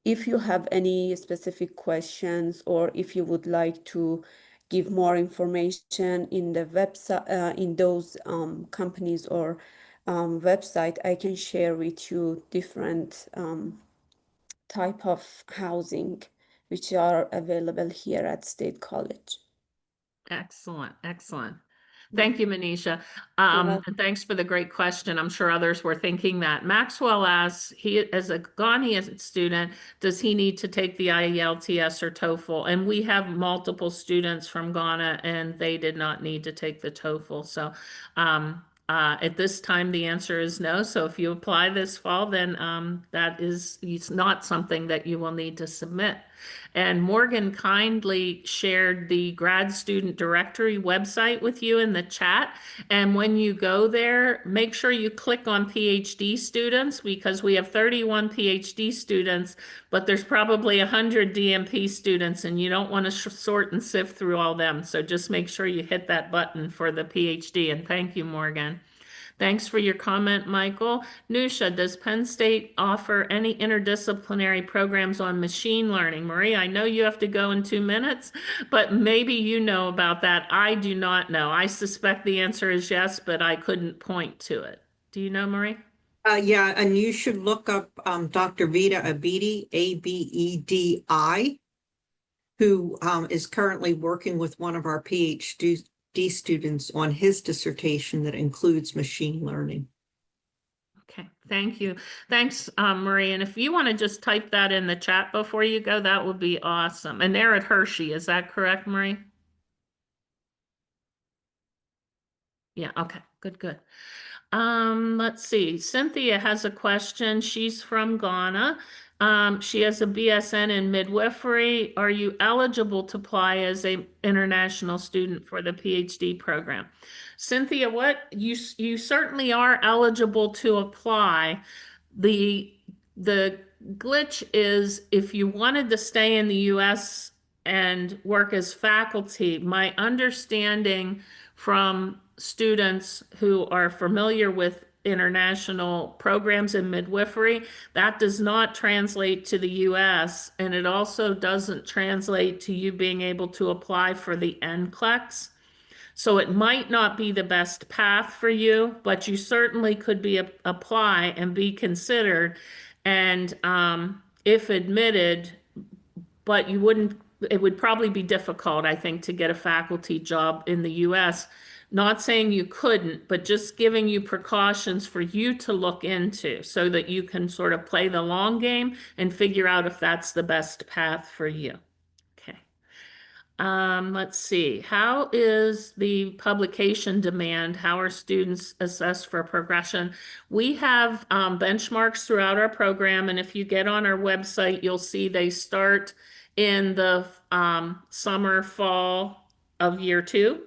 if you have any specific questions or if you would like to give more information in the website, in those companies or website, I can share with you different type of housing which are available here at State College. Excellent, excellent. Thank you, Manisha. welcome. And thanks for the great question. I'm sure others were thinking that. Maxwell asks, he as a Ghanaian student, does he need to take the IELTS or TOEFL? And we have multiple students from Ghana, and they did not need to take the TOEFL. So at this time, the answer is no. So if you apply this fall, then that is it's not something that you will need to submit. And Morgan kindly shared the grad student directory website with you in the chat. And when you go there, make sure you click on PhD students because we have 31 PhD students, but there's probably 100 DMP students and you don't want to sort and sift through all them. So just make sure you hit that button for the PhD. And thank you, Morgan. Thanks for your comment, Michael. Nusha, does Penn State offer any interdisciplinary programs on machine learning? Marie, I know you have to go in 2 minutes, but maybe you know about that. I do not know. I suspect the answer is yes, but I couldn't point to it. Do you know, Marie? Yeah, and you should look up Dr. Vida Abedi, Abedi, who is currently working with one of our PhD students on his dissertation that includes machine learning. Okay, thank you. Thanks, Marie. And if you want to just type that in the chat before you go, that would be awesome. And they're at Hershey, is that correct, Marie? Yeah, okay, good, good. Let's see. Cynthia has a question. She's from Ghana. She has a BSN in midwifery. Are you eligible to apply as an international student for the PhD program? Cynthia, what you certainly are eligible to apply. The glitch is if you wanted to stay in the US and work as faculty, my understanding from students who are familiar with international programs in midwifery, that does not translate to the US, and it also doesn't translate to you being able to apply for the NCLEX. So it might not be the best path for you, but you certainly could be apply and be considered. And if admitted, but you wouldn't, it would probably be difficult, I think, to get a faculty job in the US. Not saying you couldn't, but just giving you precautions for you to look into so that you can sort of play the long game and figure out if that's the best path for you. Okay. Let's see. How is the publication demand? How are students assessed for progression? We have benchmarks throughout our program, and if you get on our website, you'll see they start in the summer, fall of year 2.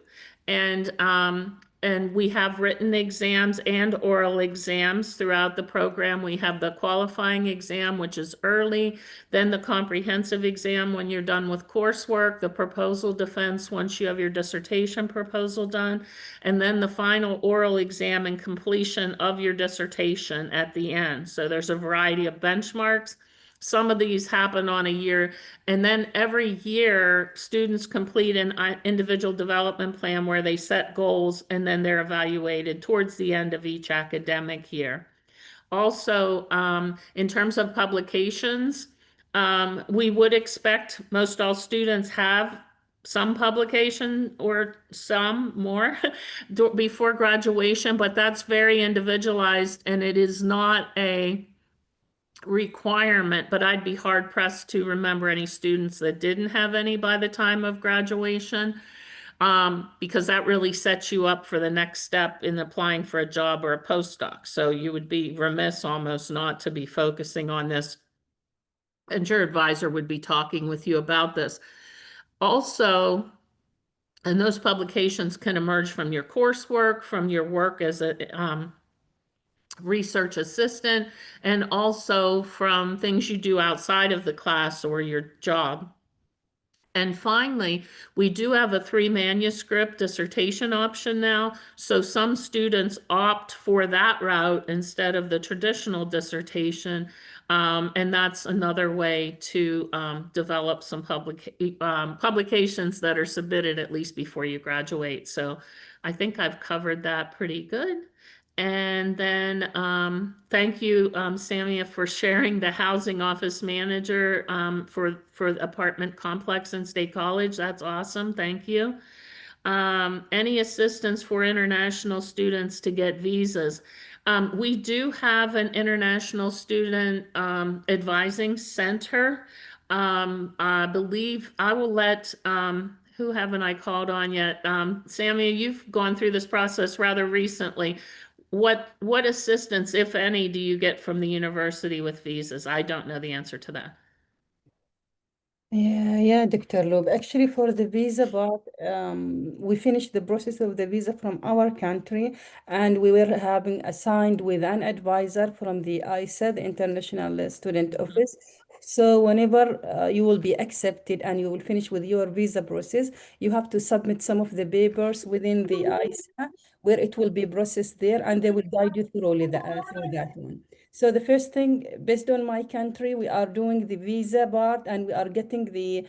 And we have written exams and oral exams throughout the program. We have the qualifying exam, which is early, then the comprehensive exam when you're done with coursework, the proposal defense once you have your dissertation proposal done, and then the final oral exam and completion of your dissertation at the end. So there's a variety of benchmarks. Some of these happen on a year, and then every year students complete an individual development plan where they set goals and then they're evaluated towards the end of each academic year. Also, in terms of publications, we would expect most all students have some publication or some more before graduation, but that's very individualized and it is not a requirement, but I'd be hard pressed to remember any students that didn't have any by the time of graduation, because that really sets you up for the next step in applying for a job or a postdoc. So you would be remiss almost not to be focusing on this, and your advisor would be talking with you about this. Also, and those publications can emerge from your coursework, from your work as a research assistant, and also from things you do outside of the class or your job. And finally, we do have a 3 manuscript dissertation option now. So some students opt for that route instead of the traditional dissertation. And that's another way to develop some publications that are submitted at least before you graduate. So I think I've covered that pretty good. And then thank you, Samia, for sharing the housing office manager for the apartment complex in State College. That's awesome. Thank you. Any assistance for international students to get visas? We do have an international student advising center. I believe I will let who haven't I called on yet? Samia, you've gone through this process rather recently. What assistance, if any, do you get from the university with visas? I don't know the answer to that. Yeah, Dr. Loeb. Actually, for the visa part, we finished the process of the visa from our country, and we were having assigned with an advisor from the ISA, the International Student Office. So whenever you will be accepted and you will finish with your visa process, you have to submit some of the papers within the ISA, where it will be processed there, and they will guide you through that one. So the first thing, based on my country, we are doing the visa part, and we are getting a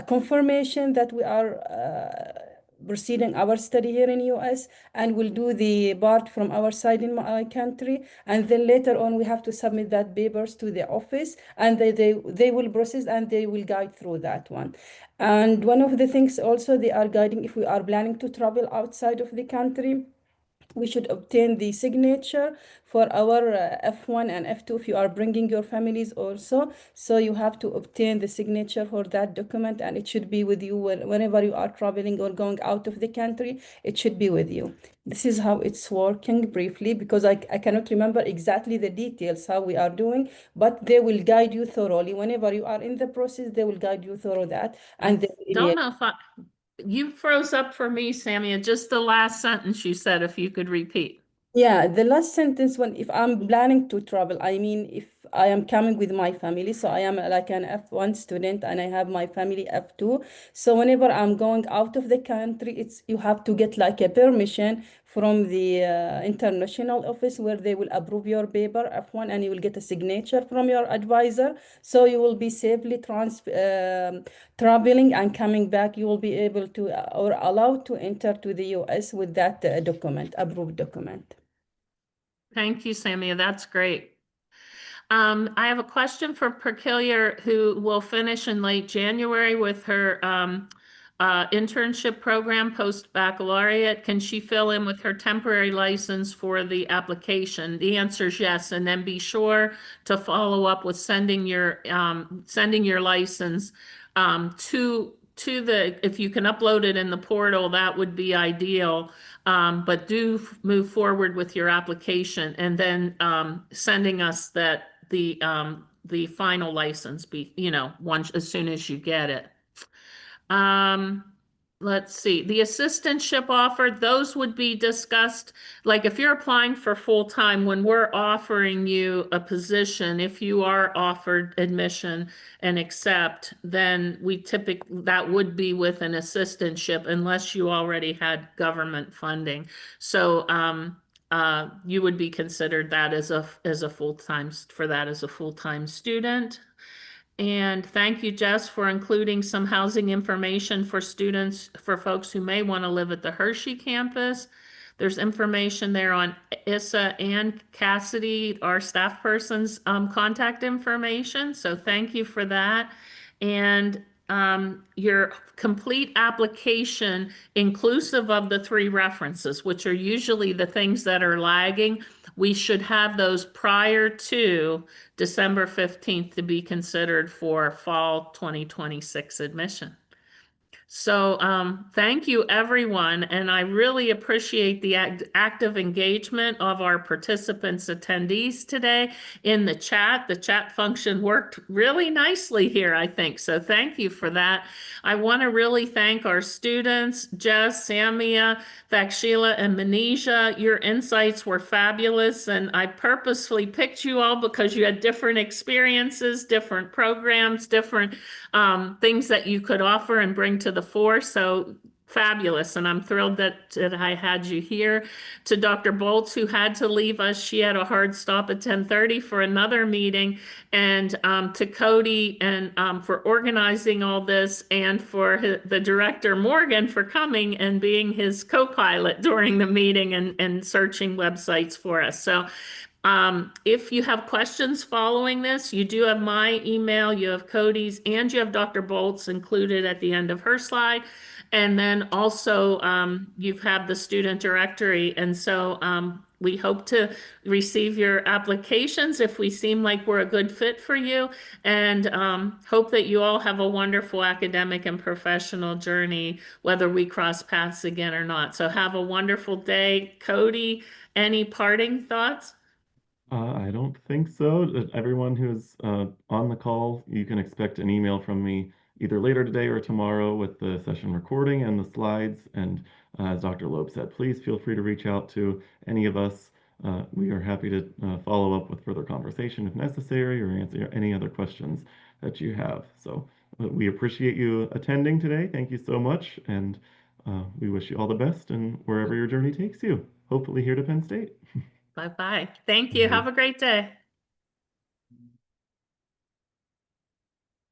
confirmation that we are proceeding our study here in US, and we'll do the part from our side in my country, and then later on we have to submit that papers to the office, and they will process and they will guide through that one. And one of the things also, they are guiding if we are planning to travel outside of the country, we should obtain the signature for our F1 and F2 if you are bringing your families also. So you have to obtain the signature for that document, and it should be with you whenever you are traveling or going out of the country. It should be with you. This is how it's working briefly, because I cannot remember exactly the details how we are doing, but they will guide you thoroughly. Whenever you are in the process, they will guide you through that. And they Don't know if you froze up for me, Samia. Just the last sentence you said, if you could repeat. Yeah, the last sentence, when if I'm planning to travel, I mean, if I am coming with my family, so I am like an F1 student and I have my family F2. So whenever I'm going out of the country, it's you have to get like a permission from the international office, where they will approve your paper F1, and you will get a signature from your advisor. So you will be safely traveling and coming back. You will be able to or allowed to enter to the US with that document, approved document. Thank you, Samia. That's great. I have a question for Perkilier, who will finish in late January with her internship program post-baccalaureate. Can she fill in with her temporary license for the application? The answer is yes, and then be sure to follow up with sending your license to the, if you can upload it in the portal, that would be ideal. But do move forward with your application, and then sending us that the final license be, once, as soon as you get it. Let's see, the assistantship offer, those would be discussed. Like if you're applying for full-time, when we're offering you a position, if you are offered admission and accept, then we typically, that would be with an assistantship unless you already had government funding. So you would be considered that as a full-time, for that as a full-time student. And thank you, Jess, for including some housing information for students, for folks who may want to live at the Hershey campus. There's information there on Issa and Cassidy, our staff person's contact information. So thank you for that. And your complete application, inclusive of the 3 references, which are usually the things that are lagging, we should have those prior to December 15th to be considered for fall 2026 admission. So thank you, everyone. And I really appreciate the active engagement of our participants, attendees today in the chat. The chat function worked really nicely here, I think. So thank you for that. I want to really thank our students, Jess, Samia, Vakshila, and Manisha. Your insights were fabulous. And I purposefully picked you all because you had different experiences, different programs, different things that you could offer and bring to the fore. So fabulous. And I'm thrilled that I had you here. To Dr. Bolts, who had to leave us, she had a hard stop at 10:30 for another meeting. And to Cody and for organizing all this, and for the director, Morgan, for coming and being his co-pilot during the meeting and searching websites for us. So if you have questions following this, you do have my email, you have Cody's, and you have Dr. Bolt's included at the end of her slide. And then also you've had the student directory. And so we hope to receive your applications if we seem like we're a good fit for you, and hope that you all have a wonderful academic and professional journey, whether we cross paths again or not. So have a wonderful day. Cody, any parting thoughts? I don't think so. Everyone who's on the call, you can expect an email from me either later today or tomorrow with the session recording and the slides. And as Dr. Loeb said, please feel free to reach out to any of us. We are happy to follow up with further conversation if necessary, or answer any other questions that you have. So we appreciate you attending today. Thank you so much. And we wish you all the best and wherever your journey takes you. Hopefully here to Penn State. Bye-bye. Thank you. Have a great day.